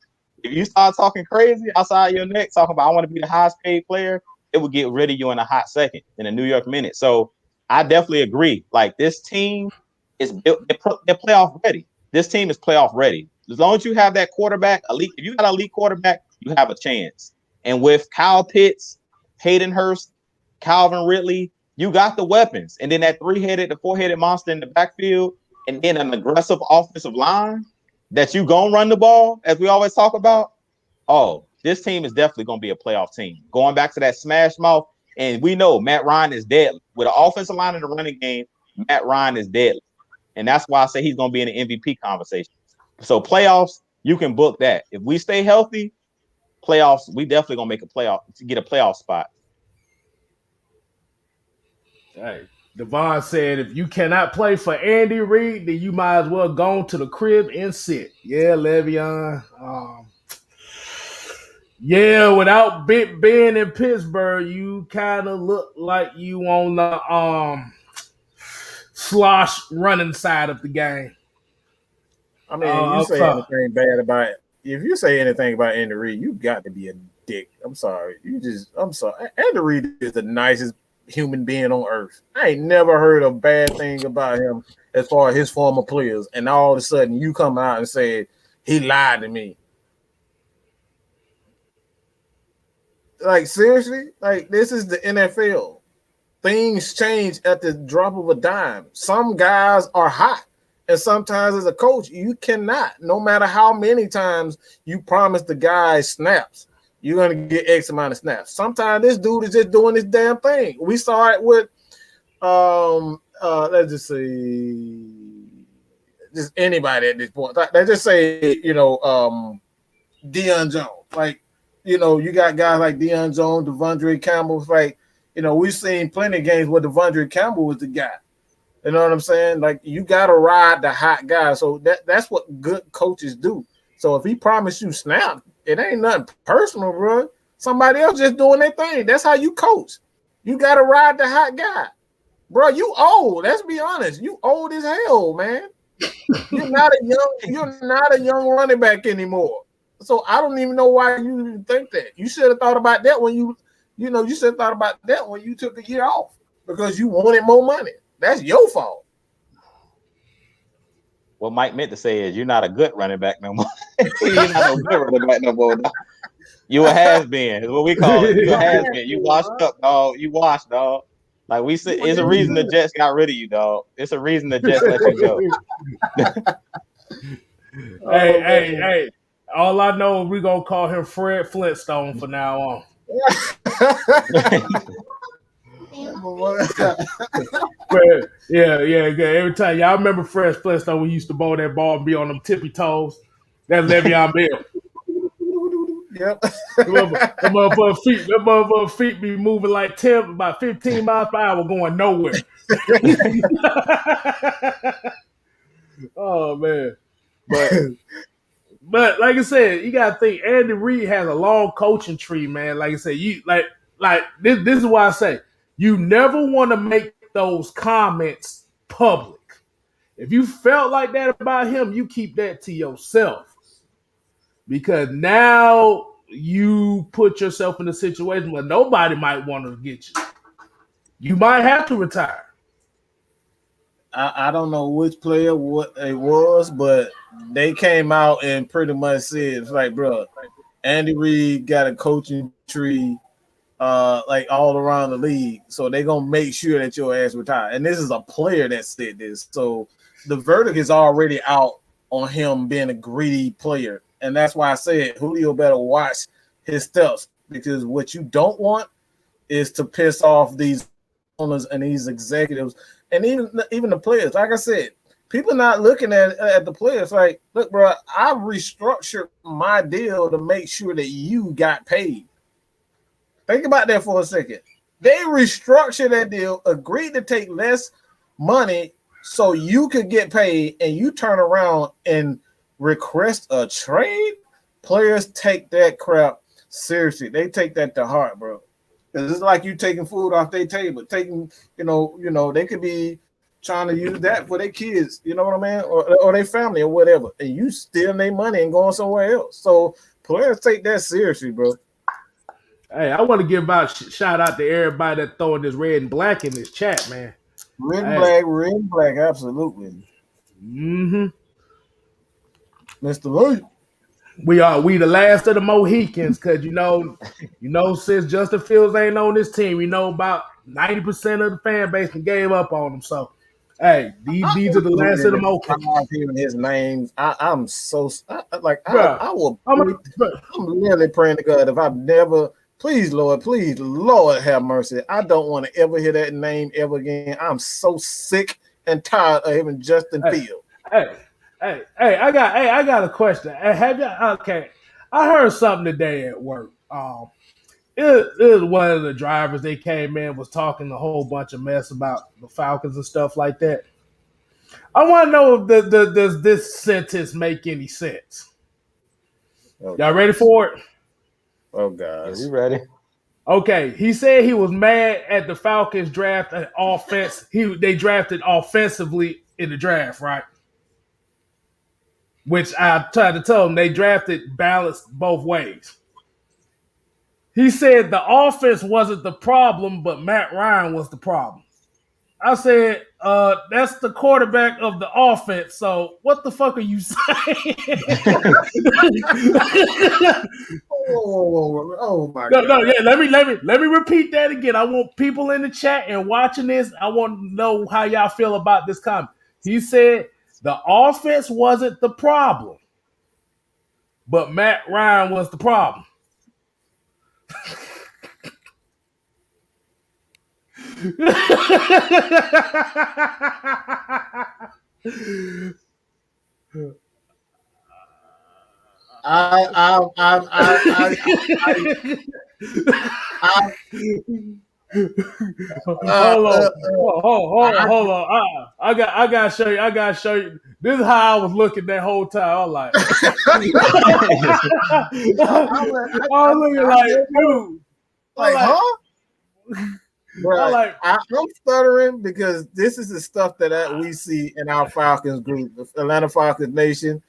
If you start talking crazy outside your neck, talking about I want to be the highest paid player, it will get rid of you in a hot second in a New York minute. So I definitely agree. Like, this team is built, they're playoff ready. This team is playoff ready. As long as you have that quarterback, if you got an elite quarterback, you have a chance. And with Kyle Pitts, Hayden Hurst, Calvin Ridley, you got the weapons. And then that four-headed monster in the backfield, and then an aggressive offensive line that you gonna run the ball, as we always talk about. Oh, this team is definitely gonna be a playoff team. Going back to that smash mouth, and we know Matt Ryan is deadly. With an offensive line in the running game, Matt Ryan is deadly. And that's why I say he's gonna be in the MVP conversation. So playoffs, you can book that. If we stay healthy, playoffs, we definitely gonna make a playoff to get a playoff spot.
Hey, Devon said if you cannot play for Andy Reid, then you might as well go to the crib and sit. Yeah, Le'Veon. Yeah, without being in Pittsburgh, you kind of look like you on the slosh running side of the game.
I mean, if you say anything about Andy Reid, you got to be a dick. I'm sorry. I'm sorry. Andy Reid is the nicest human being on earth. I ain't never heard a bad thing about him as far as his former players, and all of a sudden you come out and say he lied to me. Like, seriously? Like, this is the NFL. Things change at the drop of a dime. Some guys are hot, and sometimes as a coach, you cannot. No matter how many times you promise the guy snaps, you're going to get X amount of snaps. Sometimes this dude is just doing this damn thing. We saw it with, let's just say, just anybody at this point. Let's just say, Deion Jones. Like, you got guys like Deion Jones, Devondre Campbell. Like, we've seen plenty of games where Devondre Campbell was the guy. You know what I'm saying? Like, you got to ride the hot guy. So that's what good coaches do. So if he promised you snap, it ain't nothing personal, bro. Somebody else just doing their thing. That's how you coach. You got to ride the hot guy. Bro, you old. Let's be honest. You old as hell, man. You're not a young running back anymore. So I don't even know why you even think that. You should have thought about that when you should have thought about that when you took a year off because you wanted more money. That's your fault.
What Mike meant to say is you're not a good running back no more. You're not a good running back no more. You a has-been is what we call it. You a has-been. You washed up, dog. You washed, dog. Like we said, it's a reason the Jets got rid of you, dog. It's a reason the Jets let you
go. Hey. All I know is we're going to call him Fred Flintstone from now on. Yeah. Every time y'all remember Fred Flintstone, we used to bowl that ball and be on them tippy toes. That's Le'Veon Bell.
Yep.
The motherfucker feet be moving like about 15 miles per hour going nowhere. Oh man. But like I said, you gotta think Andy Reid has a long coaching tree, man. Like I said, you like this is why I say you never want to make those comments public. If you felt like that about him, you keep that to yourself. Because now you put yourself in a situation where nobody might want to get you. You might have to retire.
I don't know which player what it was, but they came out and pretty much said it's like, bro, Andy Reid got a coaching tree like all around the league. So they're gonna make sure that your ass retire. And this is a player that said this. So the verdict is already out on him being a greedy player. And that's why I said Julio better watch his steps, because what you don't want is to piss off these owners and these executives and even the players. Like I said, people not looking at the players like, look, bro, I restructured my deal to make sure that you got paid. Think about that for a second. They restructured that deal, agreed to take less money so you could get paid, and you turn around and request a trade. Players take that crap seriously. They take that to heart, bro. Because it's like you taking food off their table, taking, they could be trying to use that for their kids, you know what I mean, or their family or whatever, and you stealing their money and going somewhere else. So players take that seriously, bro.
Hey, I want to give shout out to everybody that throwing this red and black in this chat, man.
Red and black, absolutely.
Mm-hmm.
Mr. Lee.
We the last of the Mohicans, because since Justin Fields ain't on this team, we know about 90% of the fan base gave up on him. So, hey, these are the last of the Mohicans.
Hearing his names, I'm so like,
Bruh,
I'm literally praying to God if I've never. Please, Lord, have mercy. I don't want to ever hear that name ever again. I'm so sick and tired of hearing Justin Fields.
Hey, I got a question. Okay, I heard something today at work. It was one of the drivers. They came in, was talking a whole bunch of mess about the Falcons and stuff like that. I want to know if does this sentence make any sense? Okay. Y'all ready for it?
Oh, God.
We ready?
Okay, he said he was mad at the Falcons draft offense. They drafted offensively in the draft, right? Which I tried to tell him they drafted balanced both ways. He said the offense wasn't the problem, but Matt Ryan was the problem. I said, that's the quarterback of the offense. So what the fuck are you saying?
Oh my God.
No, yeah. Let me repeat that again. I want people in the chat and watching this. I want to know how y'all feel about this comment. He said the offense wasn't the problem, but Matt Ryan was the problem. Hold on. I gotta show you. This is how I was looking that whole time. I was like, I was looking like, dude.
Huh? Right. I'm stuttering because this is the stuff that we see in our Falcons group, the Atlanta Falcons Nation.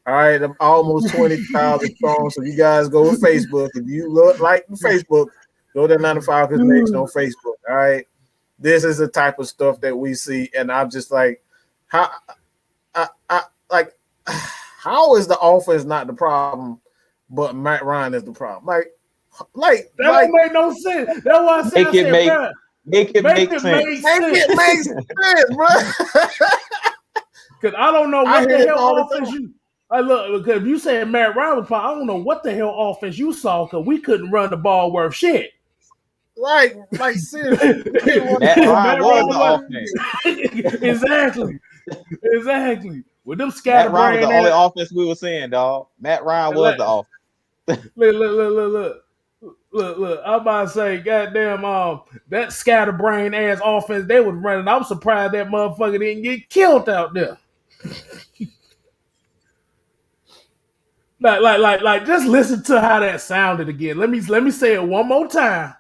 All right, I'm almost 20,000 strong. So you guys go to Facebook. If you like Facebook, go to Atlanta Falcons Nation on Facebook. All right, this is the type of stuff that we see, and I'm just like, how is the offense not the problem, but Matt Ryan is the problem? Like that don't
make no sense. That's why I said
make it make sense.
Make it make sense, bro.
Because I don't know what the hell offense you. Look, because if you saying Matt Ryan was problem, I don't know what the hell offense you saw because we couldn't run the ball worth shit.
Like seriously.
Matt Ryan was the
offense. Exactly. With them scatterbrained.
Matt Ryan was the only offense we were seeing, dog. Matt Ryan was the offense.
Look. I'm about to say, goddamn, that scatterbrained ass offense they was running. I'm surprised that motherfucker didn't get killed out there. Like, just listen to how that sounded again. Let me say it one more time.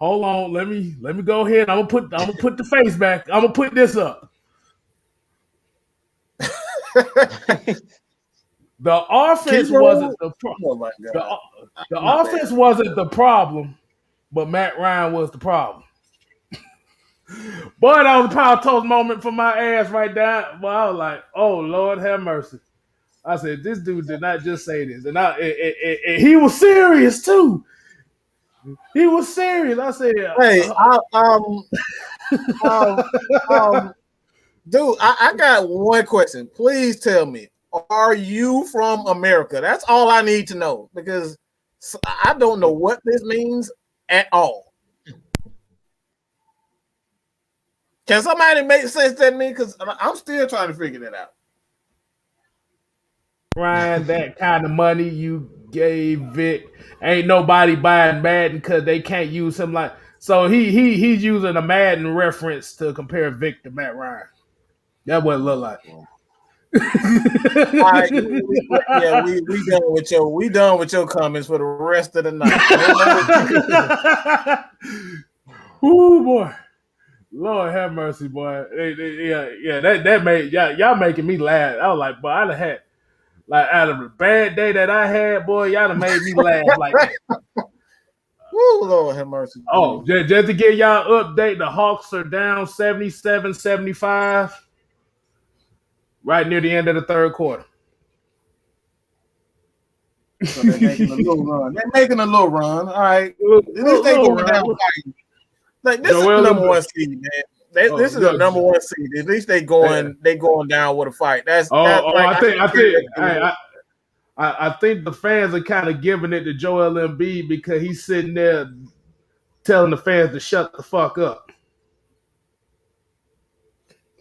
Hold on, let me go ahead. I'm gonna put the face back. I'm gonna put this up. The offense wasn't the problem. The offense wasn't the problem, but Matt Ryan was the problem. Boy, that was a power toast moment for my ass right there. Well, I was like, oh Lord have mercy. I said, this dude did not just say this. And he was serious too. He was serious. I said,
Hey, um, um, dude, I got one question. Please tell me, are you from America? That's all I need to know because I don't know what this means at all. Can somebody make sense to me? Because I'm still trying to figure that out.
Ryan, that kind of money you gave Vic, ain't nobody buying Madden because they can't use him like. So he's using a Madden reference to compare Vic to Matt Ryan. That what it look like.
All right, we done with your comments for the rest of the night.
Ooh boy, Lord have mercy, boy. Yeah, that made y'all making me laugh. I was like, boy, I'd have had like out of the bad day that I had, boy, y'all have made me laugh like that.
Woo, Lord have mercy.
Oh, just to give y'all update, the Hawks are down 77-75 right near the end of the third quarter.
So they're making a little run. They're making a little run. All right. At least they going down fighting. Like this is the number one seed, man. This is the number one seed. At least they going down with a fight.
I think the fans are kind of giving it to Joel Embiid because he's sitting there telling the fans to shut the fuck up.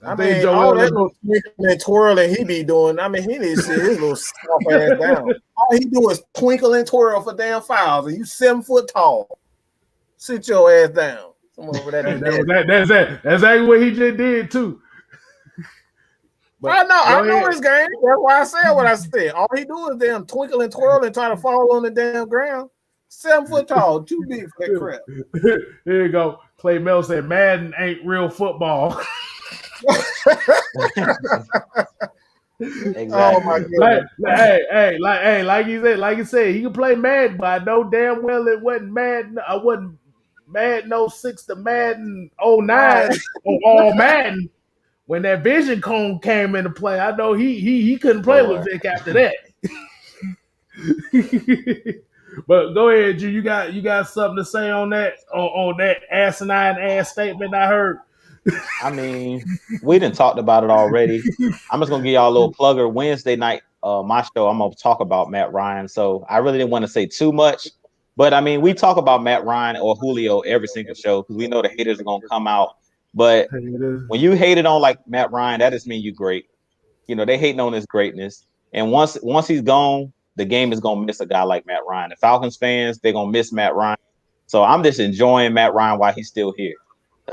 I mean, all that little twinkling and twirling he be doing, I mean, he needs to sit his little soft ass down. All he do is twinkle and twirl for damn fouls, and you 7 foot tall. Sit your ass down.
That's exactly what he just did too.
But I know his game. That's why I said what I said. All he do is damn twinkle and twirl and try to fall on the damn ground. 7 foot tall, too big for that crap.
Here you go. Clay Mel said, "Madden ain't real football."
Exactly.
Oh my god!
Like you said, he can play Madden, but I know damn well it wasn't Madden. I wasn't Madden 06 to Madden 09 or all Madden. When that vision cone came into play, I know he couldn't play with Vic after that. But go ahead, Drew. You got something to say on that asinine ass statement I heard?
I mean, we didn't talked about it already. I'm just gonna give y'all a little plugger. Wednesday night, my show, I'm gonna talk about Matt Ryan. So I really didn't want to say too much, but I mean, we talk about Matt Ryan or Julio every single show because we know the haters are gonna come out. But when you hated on like Matt Ryan, that just means you great. You know, they hating on his greatness, and once he's gone, the game is gonna miss a guy like Matt Ryan. The Falcons fans, they're gonna miss Matt Ryan. So I'm just enjoying Matt Ryan while he's still here.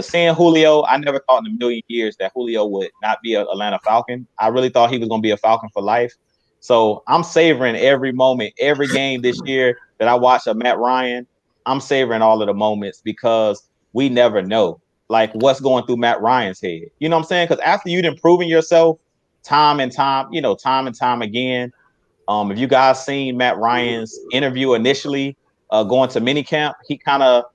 Seeing Julio, I never thought in a million years that Julio would not be an Atlanta Falcon. I really thought he was going to be a Falcon for life. So I'm savoring every moment, every game this year that I watch of Matt Ryan. I'm savoring all of the moments because we never know like what's going through Matt Ryan's head. You know what I'm saying? Because after you've improving yourself time and time again, if you guys seen Matt Ryan's interview initially going to minicamp, he kind of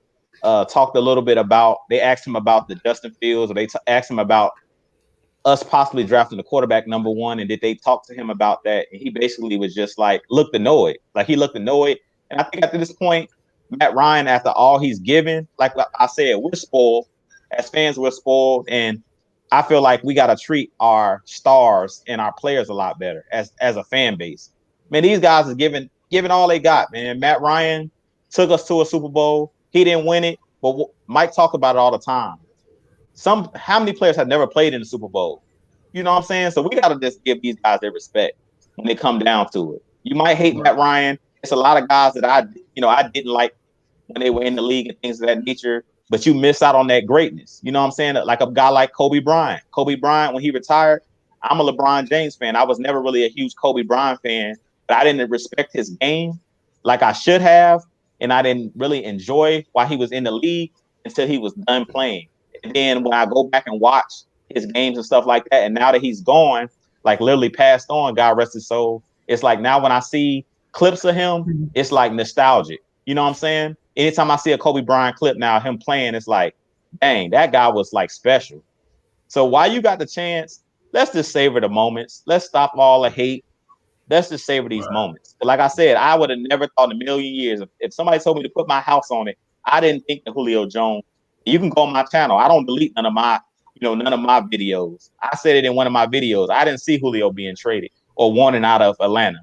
talked a little bit about, they asked him about the Justin Fields, or they asked him about us possibly drafting the quarterback number one, and did they talk to him about that? And he basically was just like, looked annoyed. Like he looked annoyed. And I think at this point, Matt Ryan, after all he's given, like I said, we're spoiled. As fans, we're spoiled. And I feel like we got to treat our stars and our players a lot better as a fan base. Man, these guys are giving all they got, man. Matt Ryan took us to a Super Bowl. He didn't win it, but Mike talked about it all the time. How many players have never played in the Super Bowl? You know what I'm saying? So we got to just give these guys their respect when they come down to it. You might hate Matt Ryan. It's a lot of guys that I didn't like when they were in the league and things of that nature, but you miss out on that greatness. You know what I'm saying? Like a guy like Kobe Bryant. Kobe Bryant, when he retired, I'm a LeBron James fan. I was never really a huge Kobe Bryant fan, but I didn't respect his game like I should have. And I didn't really enjoy why he was in the league until he was done playing. And then when I go back and watch his games and stuff like that, and now that he's gone, like literally passed on, God rest his soul, it's like now when I see clips of him, it's like nostalgic. You know what I'm saying? Anytime I see a Kobe Bryant clip now, him playing, it's like, dang, that guy was like special. So while you got the chance, let's just savor the moments. Let's stop all the hate. Let's just savor these moments. Like I said, I would have never thought in a million years if somebody told me to put my house on it. I didn't think that Julio Jones. You can go on my channel. I don't delete none of my videos. I said it in one of my videos. I didn't see Julio being traded or wanting out of Atlanta.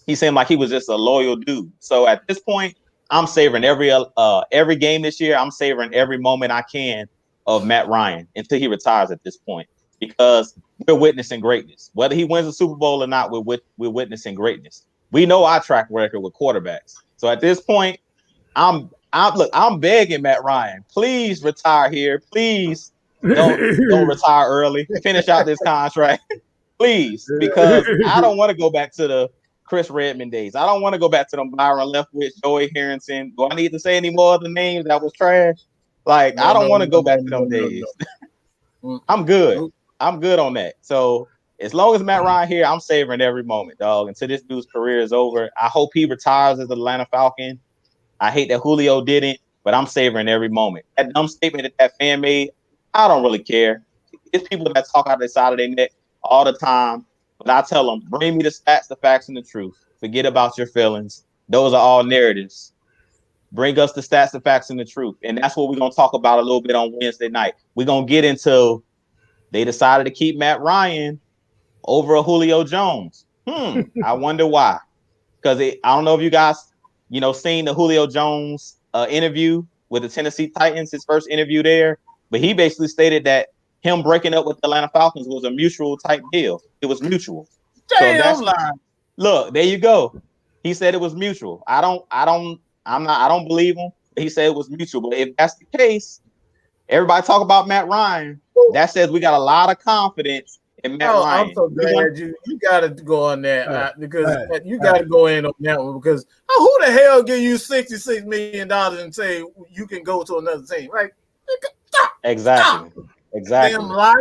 He seemed like he was just a loyal dude. So at this point, I'm savoring every game this year. I'm savoring every moment I can of Matt Ryan until he retires at this point, because we're witnessing greatness. Whether he wins a Super Bowl or not, we're witnessing greatness. We know our track record with quarterbacks. So at this point, I'm begging Matt Ryan, please retire here. Please don't retire early. Finish out this contract, please, because I don't want to go back to the Chris Redman days. I don't want to go back to them Byron Leftwich, Joey Harrington. Do I need to say any more of the names that was trash? Like, I don't want to go back to them days. I'm good. I'm good on that. So as long as Matt Ryan here, I'm savoring every moment, dog, until this dude's career is over. I hope he retires as the Atlanta Falcon. I hate that Julio didn't, but I'm savoring every moment. That dumb statement that fan made, I don't really care. It's people that talk out their side of their neck all the time. But I tell them, bring me the stats, the facts, and the truth. Forget about your feelings. Those are all narratives. Bring us the stats, the facts, and the truth. And that's what we're going to talk about a little bit on Wednesday night. We're going to get into they decided to keep Matt Ryan over a Julio Jones. I wonder why. Because I don't know if you guys, seen the Julio Jones interview with the Tennessee Titans, his first interview there. But he basically stated that him breaking up with the Atlanta Falcons was a mutual type deal. It was mutual.
Damn,
look, there you go. He said it was mutual. I don't believe him. But he said it was mutual. But if that's the case, everybody talk about Matt Ryan. That says we got a lot of confidence in Matt Ryan.
I'm so glad you got to go on that because you got to go in on that one because who the hell give you $66 million and say you can go to another team? Like,
exactly.
Damn liar.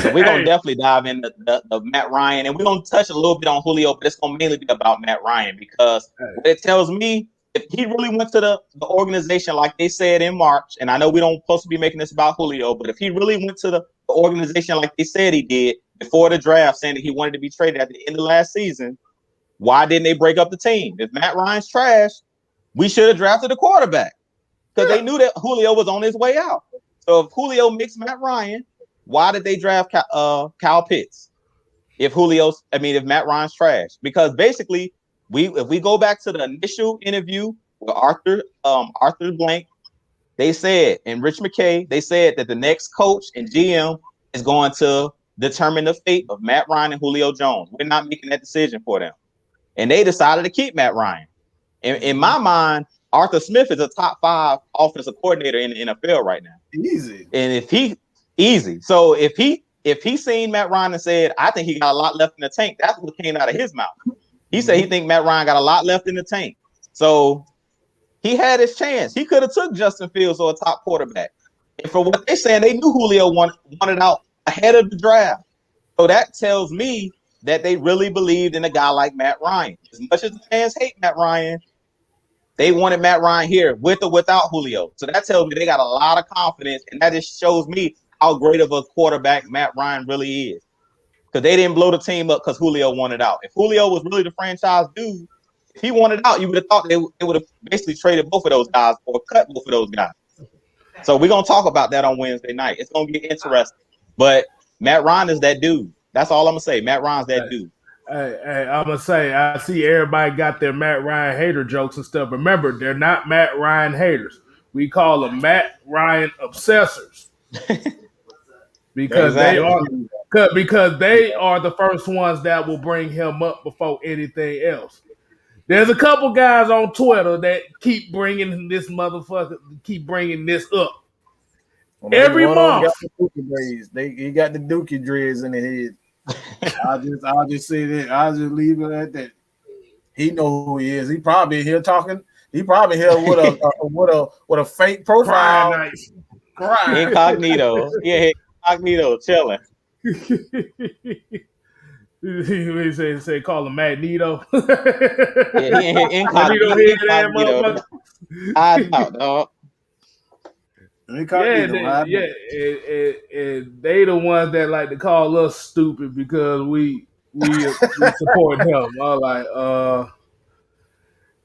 So we're gonna definitely dive into the Matt Ryan, and we're gonna touch a little bit on Julio, but it's gonna mainly be about Matt Ryan because what it tells me, if he really went to the organization like they said in March, and I know we don't supposed to be making this about Julio, but if he really went to the organization like they said he did before the draft, saying that he wanted to be traded at the end of last season, why didn't they break up the team? If Matt Ryan's trash, we should have drafted a quarterback because they knew that Julio was on his way out. So if Julio mixed Matt Ryan, why did they draft Kyle Pitts? If Matt Ryan's trash, because basically if we go back to the initial interview with Arthur Blank, they said, and Rich McKay, they said that the next coach and GM is going to determine the fate of Matt Ryan and Julio Jones. We're not making that decision for them, and they decided to keep Matt Ryan. In my mind, Arthur Smith is a top 5 offensive coordinator in the NFL right now.
Easy.
And so if he seen Matt Ryan and said, I think he got a lot left in the tank, that's what came out of his mouth. He said he think Matt Ryan got a lot left in the tank. So he had his chance. He could have took Justin Fields or a top quarterback. And for what they're saying, they knew Julio wanted out ahead of the draft. So that tells me that they really believed in a guy like Matt Ryan. As much as the fans hate Matt Ryan, they wanted Matt Ryan here with or without Julio. So that tells me they got a lot of confidence, and that just shows me how great of a quarterback Matt Ryan really is. Because they didn't blow the team up because Julio wanted out. If Julio was really the franchise dude, if he wanted out, you would have thought they would have basically traded both of those guys or cut both of those guys. So we're going to talk about that on Wednesday night. It's going to get interesting. But Matt Ryan is that dude. That's all I'm going to say. Matt Ryan's that dude.
Hey, I'm going to say, I see everybody got their Matt Ryan hater jokes and stuff. Remember, they're not Matt Ryan haters. We call them Matt Ryan obsessors. Because they are the first ones that will bring him up before anything else. There's a couple guys on Twitter that keep bringing this up. Every month.
He got the Dookie dreads in his head. I'll just say that. I'll just leave it at that. He know who he is. He probably here talking. He probably here with a fake profile.
Crying. Incognito. Yeah, incognito chilling.
He say call him Magneto.
Yeah, incognito. I know, dog.
Yeah, and they the ones that like to call us stupid because we support him. I like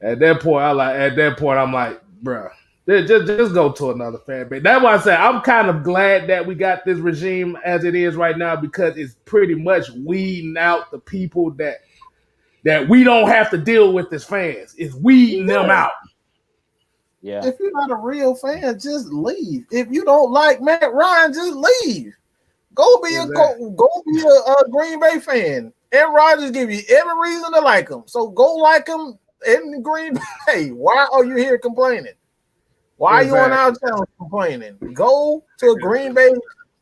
at that point I'm like, bruh, just go to another fan base. That's why I say I'm kind of glad that we got this regime as it is right now because it's pretty much weeding out the people that we don't have to deal with as fans. It's weeding them out.
Yeah.
If you're not a real fan, just leave. If you don't like Matt Ryan, just leave. Go be a Green Bay fan. Aaron Rodgers give you every reason to like him. So go like him in Green Bay. Why are you here complaining? Why are you on our channel complaining? Go to Green Bay.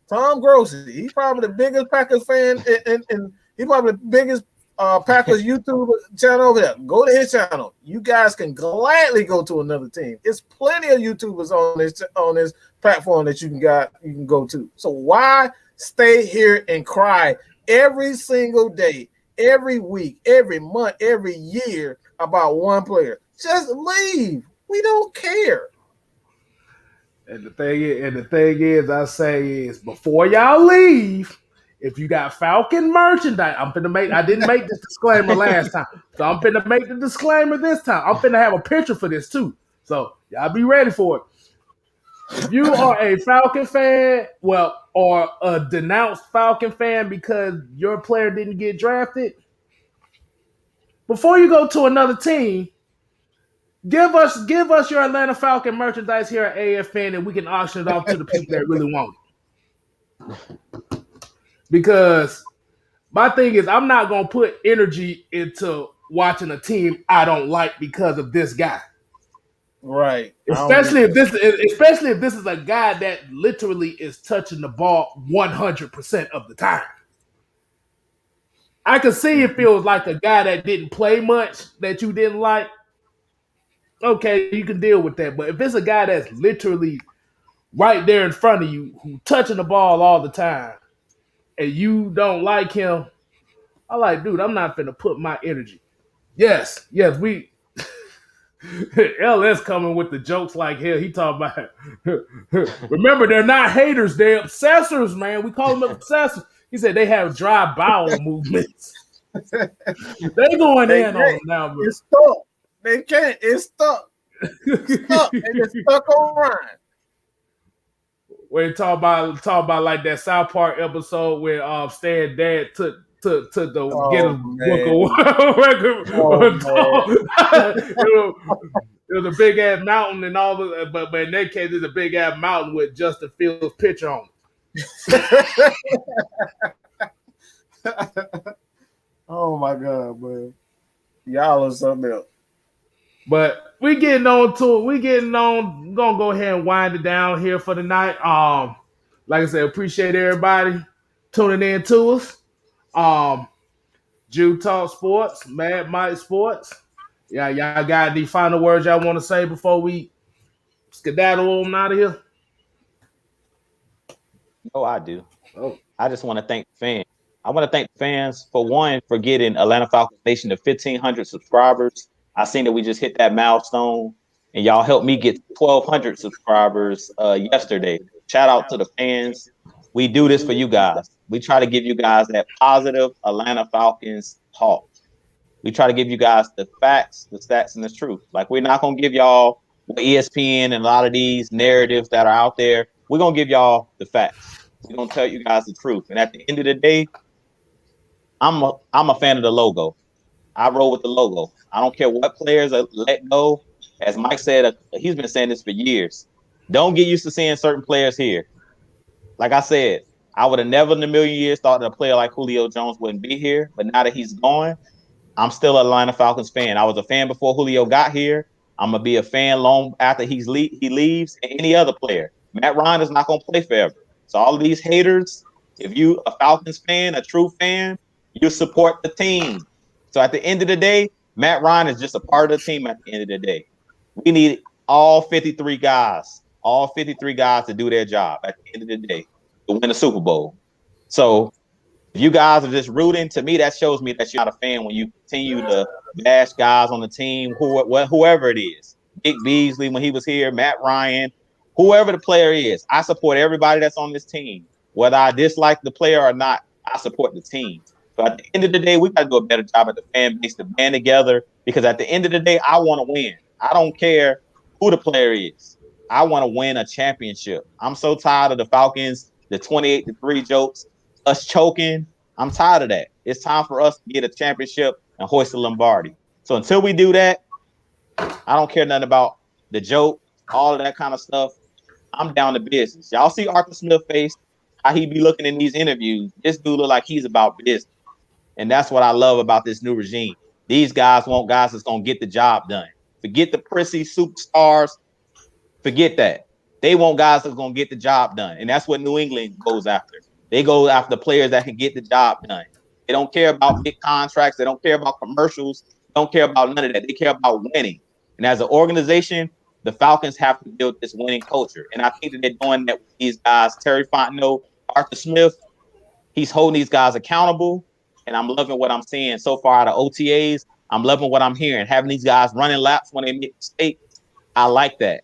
Tom Grossi, he's probably the biggest Packers fan, and he's probably the biggest Packers YouTube channel over there. Go to his channel. You guys can gladly go to another team. It's plenty of YouTubers on this platform that you can go to. So why stay here and cry every single day, every week, every month, every year about one player? Just leave. We don't care.
And the thing is, I say is before y'all leave, if you got Falcon merchandise, I didn't make this disclaimer last time, so I'm finna make the disclaimer this time. I'm finna have a picture for this too, so y'all be ready for it. If you are a Falcon fan, or a denounced Falcon fan because your player didn't get drafted, before you go to another team, give us your Atlanta Falcon merchandise here at AFN, and we can auction it off to the people that really want it. Because my thing is, I'm not gonna put energy into watching a team I don't like because of this guy.
Right.
Especially if this is a guy that literally is touching the ball 100% of the time. I could see if it was like a guy that didn't play much that you didn't like. Okay, you can deal with that. But if it's a guy that's literally right there in front of you, who touching the ball all the time, and you don't like him, I'm like, dude, I'm not finna put my energy. Yes, we LS coming with the jokes like hell. He talking about remember, they're not haters, they're obsessors, man. We call them obsessors. He said they have dry bowel movements. They going in on them now, bro.
It's stuck. They can't. It's stuck. It's stuck. They just stuck on Ryan.
Where he talk about like that South Park episode where Stan Dad took get his book it was a big ass mountain and all of, but in that case it's a big ass mountain with Justin Fields' picture on it.
Oh my god, man. Y'all are something else.
But we getting on to it. We're gonna go ahead and wind it down here for the night. Like I said, appreciate everybody tuning in to us. Jew Talk Sports, Mad Mike Sports. Yeah, y'all got any final words y'all want to say before we skedaddle on out of here?
Oh, I do. Oh, I just want to thank the fans. I want to thank the fans for getting Atlanta Falcons Nation to 1,500 subscribers. I seen that we just hit that milestone, and y'all helped me get 1,200 subscribers yesterday. Shout out to the fans. We do this for you guys. We try to give you guys that positive Atlanta Falcons talk. We try to give you guys the facts, the stats, and the truth. Like, we're not going to give y'all ESPN and a lot of these narratives that are out there. We're going to give y'all the facts. We're going to tell you guys the truth. And at the end of the day, I'm a fan of the logo. I roll with the logo. I don't care what players are let go. As Mike said, he's been saying this for years. Don't get used to seeing certain players here. Like I said, I would have never in a million years thought that a player like Julio Jones wouldn't be here. But now that he's gone, I'm still an Atlanta Falcons fan. I was a fan before Julio got here. I'm going to be a fan long after he leaves, and any other player. Matt Ryan is not going to play forever. So all of these haters, if you a Falcons fan, a true fan, you support the team. So at the end of the day, Matt Ryan is just a part of the team at the end of the day. We need all 53 guys to do their job at the end of the day to win the Super Bowl. So if you guys are just rooting, to me, that shows me that you're not a fan when you continue to bash guys on the team, whoever it is. Vic Beasley when he was here, Matt Ryan, Whoever the player is, I support everybody that's on this team. Whether I dislike the player or not, I support the team. So at the end of the day, we got to do a better job at the fan base to band together, because at the end of the day, I want to win. I don't care who the player is. I want to win a championship. I'm so tired of the Falcons, the 28-3 jokes, us choking. I'm tired of that. It's time for us to get a championship and hoist the Lombardi. So until we do that, I don't care nothing about the joke, all of that kind of stuff. I'm down to business. Y'all see Arthur Smith face, how he be looking in these interviews. This dude look like he's about business. And that's what I love about this new regime. These guys want guys that's going to get the job done. Forget the prissy superstars. Forget that. They want guys that's going to get the job done. And that's what New England goes after. They go after players that can get the job done. They don't care about big contracts. They don't care about commercials. They don't care about none of that. They care about winning. And as an organization, the Falcons have to build this winning culture. And I think that they're doing that with these guys. Terry Fontenot, Arthur Smith, he's holding these guys accountable. And I'm loving what I'm seeing so far out of OTAs. I'm loving what I'm hearing. Having these guys running laps when they make mistakes, I like that.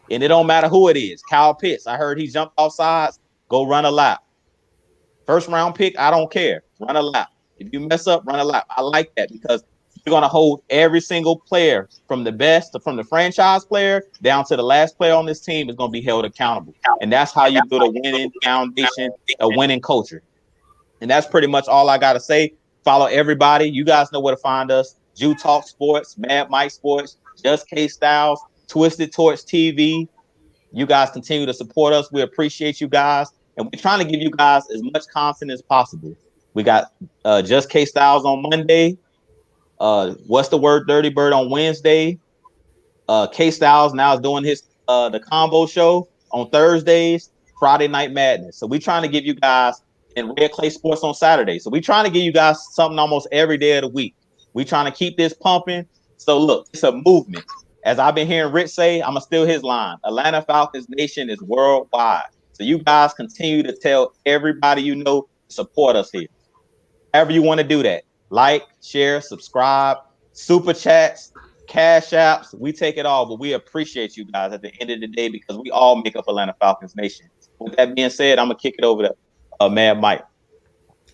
And it don't matter who it is. Kyle Pitts, I heard he jumped off sides. Go run a lap. First round pick, I don't care. Run a lap. If you mess up, run a lap. I like that, because you're going to hold every single player, from the best, from the franchise player down to the last player on this team, is going to be held accountable. And that's how you build a winning foundation, a winning culture. And that's pretty much all I got to say. Follow everybody. You guys know where to find us. Jew Talk Sports, Mad Mike Sports, Just Kstylz, Twisted Torch TV. You guys continue to support us. We appreciate you guys. And we're trying to give you guys as much content as possible. We got Just Kstylz on Monday. What's the Word, Dirty Bird on Wednesday. Kstylz now is doing his the combo show on Thursdays, Friday Night Madness. So we're trying to give you guys, in Red Clay Sports on Saturday. So we're trying to give you guys something almost every day of the week. We're trying to keep this pumping. So look, it's a movement. As I've been hearing Rich say, I'm going to steal his line. Atlanta Falcons Nation is worldwide. So you guys continue to tell everybody you know to support us here. However you want to do that. Like, share, subscribe, super chats, cash apps. We take it all, but we appreciate you guys at the end of the day, because we all make up Atlanta Falcons Nation. With that being said, I'm going to kick it over to Mad Mike.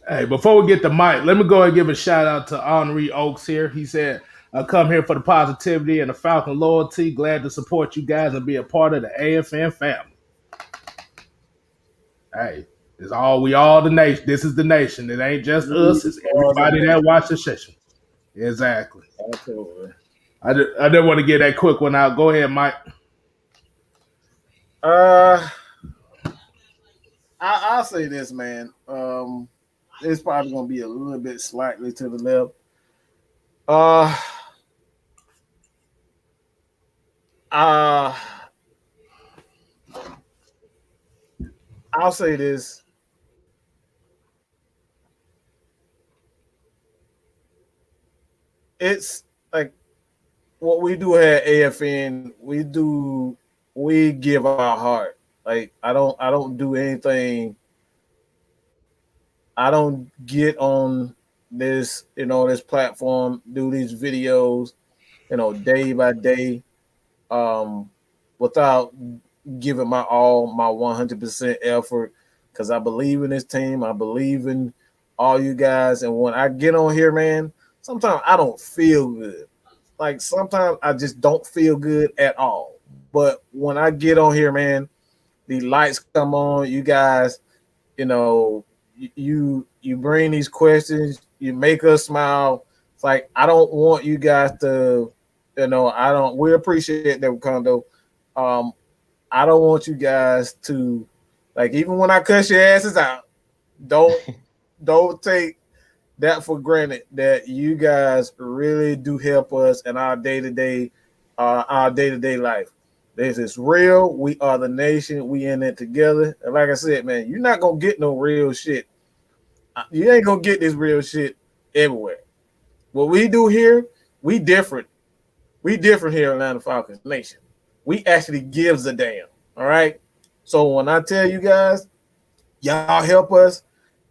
Hey, before we get to Mike, let me go and give a shout out to Henri Oaks here. He said, I come here for the positivity and the Falcon loyalty. Glad to support you guys and be a part of the AFN family. Hey, we all the nation. This is the nation. It ain't just us. It's everybody that watch the session. Exactly.
Absolutely.
I didn't want to get that quick one out. Go ahead, Mike.
I'll say this, man. It's probably gonna be a little bit slightly to the left. I'll say this. It's like what we do at AFN. We give our heart. Like I don't do anything. I don't get on this, this platform, do these videos, day by day, without giving my all, my 100% effort, because I believe in this team. I believe in all you guys. And when I get on here, man, sometimes I don't feel good. Like sometimes I just don't feel good at all. But when I get on here, man, the lights come on. You guys, you bring these questions. You make us smile. It's like I don't want you guys to, we appreciate that, Condo. I don't want you guys to, like, even when I cuss your asses out, don't take that for granted, that you guys really do help us in our day-to-day life. This is real. We are the nation. We in it together. And like I said, man, you're not going to get no real shit. You ain't going to get this real shit everywhere. What we do here, we different. We different here in Atlanta Falcons Nation. We actually gives a damn. All right. So when I tell you guys, y'all help us,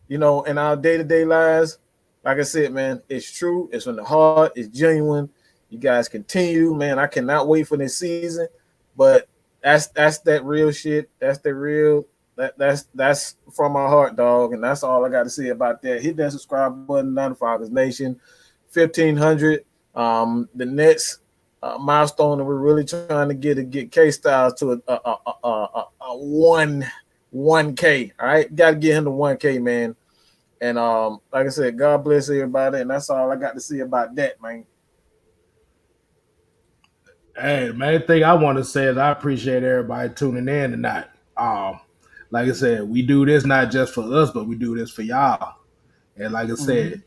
in our day-to-day lives, like I said, man, it's true. It's from the heart. It's genuine. You guys continue, man. I cannot wait for this season. But that's that real shit. That's the real. That's from my heart, dog, and that's all I got to say about that. Hit that subscribe button, Atlanta Falcons Nation. 1,500. The next milestone that we're really trying to get Kstylz to a 1K. All right, got to get him to 1K, man. And like I said, God bless everybody, and that's all I got to say about that, man.
Hey, the main thing I want to say is I appreciate everybody tuning in tonight. Like I said, we do this not just for us, but we do this for y'all. And like I said,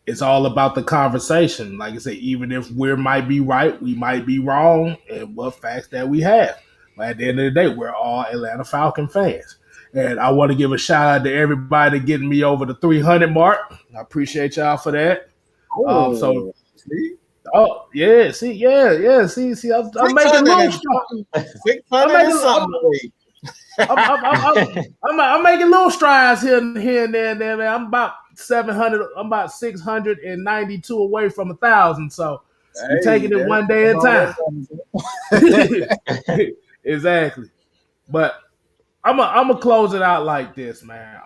it's all about the conversation. Like I said, even if we might be right, we might be wrong, and what facts that we have. But at the end of the day, we're all Atlanta Falcon fans. And I want to give a shout out to everybody getting me over the 300 mark. I appreciate y'all for that.
See?
Oh yeah, see, I'm making little strides. I'm making little strides here and there, man. I'm about 700. I'm about 692 away from 1,000. So we're taking it one day at a time. Exactly. But I'm gonna close it out like this, man.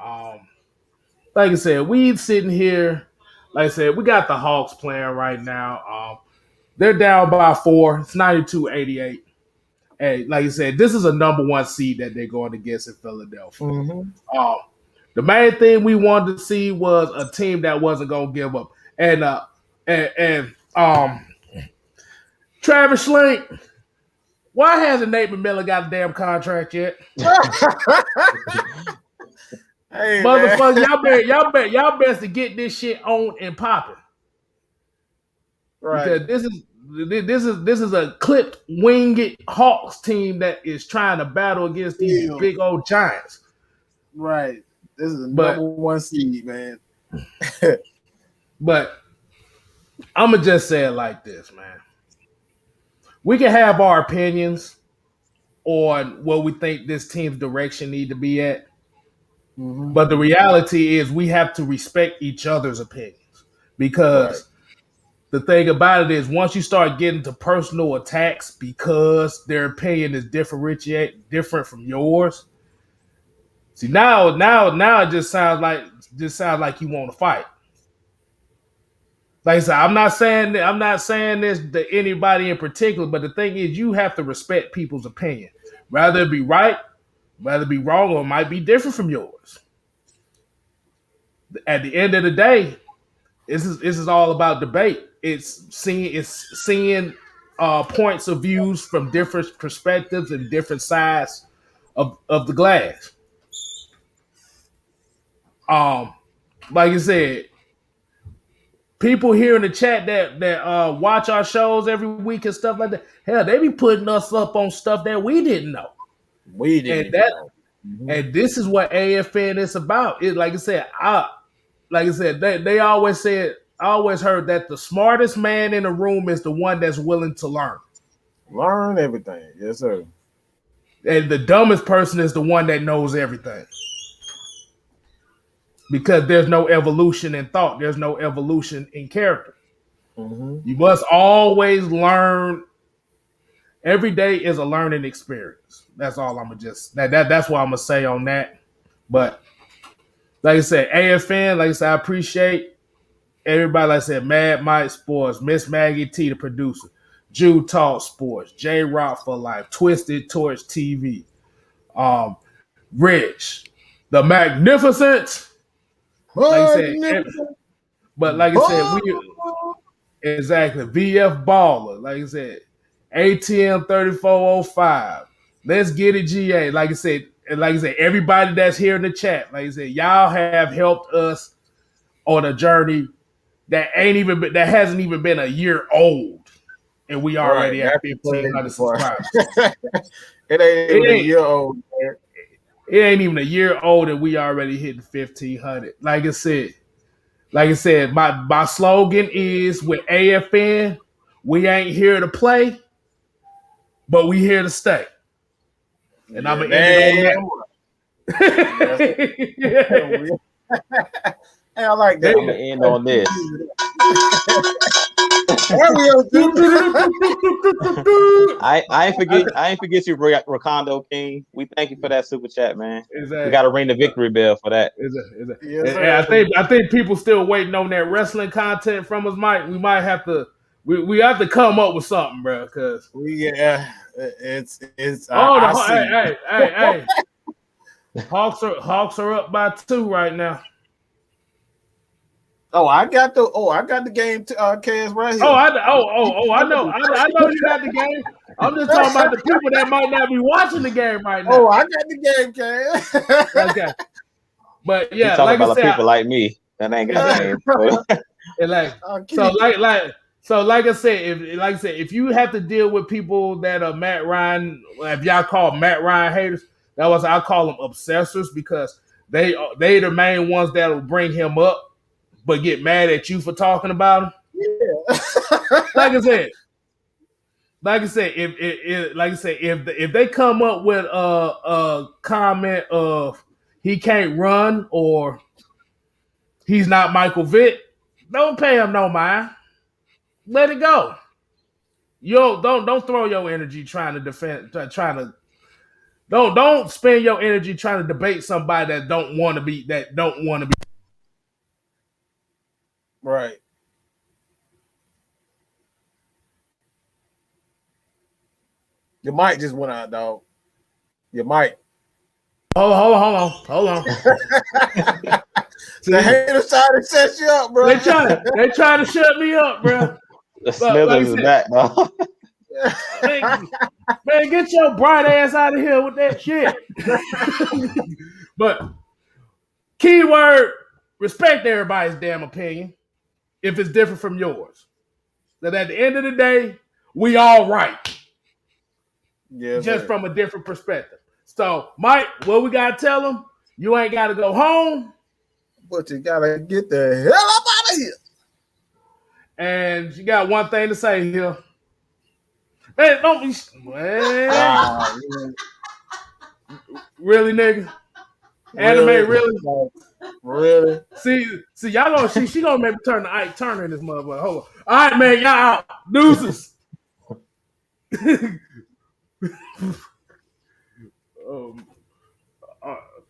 Like I said, we sitting here. Like I said, we got the Hawks playing right now. They're down by 4. It's 92-88. Hey, like I said, this is a number 1 seed that they're going against in Philadelphia. The main thing we wanted to see was a team that wasn't going to give up. And Travis Schlenk, why hasn't Nate McMillan got a damn contract yet? Hey, motherfucker, y'all best to get this shit on and popping. Right. Because this is a clipped winged Hawks team that is trying to battle against these big old Giants.
Right. This is a number 1 seed, man.
But I'm gonna just say it like this, man. We can have our opinions on what we think this team's direction need to be at. But the reality is we have to respect each other's opinions, because the thing about it is once you start getting to personal attacks because their opinion is different from yours. See, now it just sounds like you want to fight. Like I said, I'm not saying this to anybody in particular, but the thing is you have to respect people's opinion. Rather it be right, rather it be wrong, or it might be different from yours. At the end of the day, this is all about debate. It's seeing points of views from different perspectives and different sides of the glass. Like I said, people here in the chat that watch our shows every week and stuff like that, hell, they be putting us up on stuff that we didn't know. And this is what AFN is about. It, like I said, they always said. I always heard that the smartest man in the room is the one that's willing to learn.
Learn everything. Yes, sir.
And the dumbest person is the one that knows everything. Because there's no evolution in thought. There's no evolution in character. You must always learn. Every day is a learning experience. That's all I'm going to just... That's what I'm going to say on that. But like I said, AFN, like I said, I appreciate everybody. Like I said, Mad Mike Sports, Miss Maggie T, the producer, Jude Talk Sports, J Rock for Life, Twisted Torch TV, Rich, the Magnificent. Like I said, but like I said, exactly VF Baller. Like I said, ATM 3405. Let's get it, GA. Like I said, everybody that's here in the chat. Like I said, y'all have helped us on a journey that hasn't even been a year old, and we already at 1,500 subscribers.
It ain't even a year old, man.
It ain't even a year old, and we already hitting 1,500. Like I said, my slogan is with AFN: we ain't here to play, but we here to stay. And I'm gonna end it on that.
Hey, I like that.
I'm gonna end on this. I ain't forget you, Rakondo King. We thank you for that super chat, man.
Exactly.
We got to ring the victory bell for that.
Yes, I think people still waiting on that wrestling content from us, Mike. We might have to we have to come up with something, bro. Because
it's
hey. Hawks are up by 2 right now.
I got the game cast right here.
I know you got the game. I'm just talking about the people that might not be watching the game right now.
I got the game cast.
Okay. But yeah,
you talking
like
about
I said,
people like me that ain't got the game.
So like I said, if you have to deal with people that are Matt Ryan, if y'all call Matt Ryan haters, I call them obsessors, because they the main ones that will bring him up but get mad at you for talking about him.
Yeah.
like I said, if they come up with a comment of he can't run or he's not Michael Vick, don't pay him no mind. Let it go. Don't throw your energy trying to defend, don't spend your energy trying to debate somebody that don't want to be.
Right. Your mic just went out, dog. Your mic.
Hold on.
The haters trying to set you up, bro.
They trying to shut me up, bro.
Smithers is back, dog.
Man, get your bright ass out of here with that shit. But keyword, respect everybody's damn opinion if it's different from yours. That at the end of the day, we all right.
Yeah,
just from a different perspective. So, Mike, what we gotta tell them? You ain't gotta go home,
but you gotta get the hell up out of here.
And you got one thing to say here. Man, don't be really, nigga. Anime,
really.
See, y'all gonna she gonna maybe turn the Ike Turner in this motherfucker. Hold on. All right, man, y'all out. Deuces.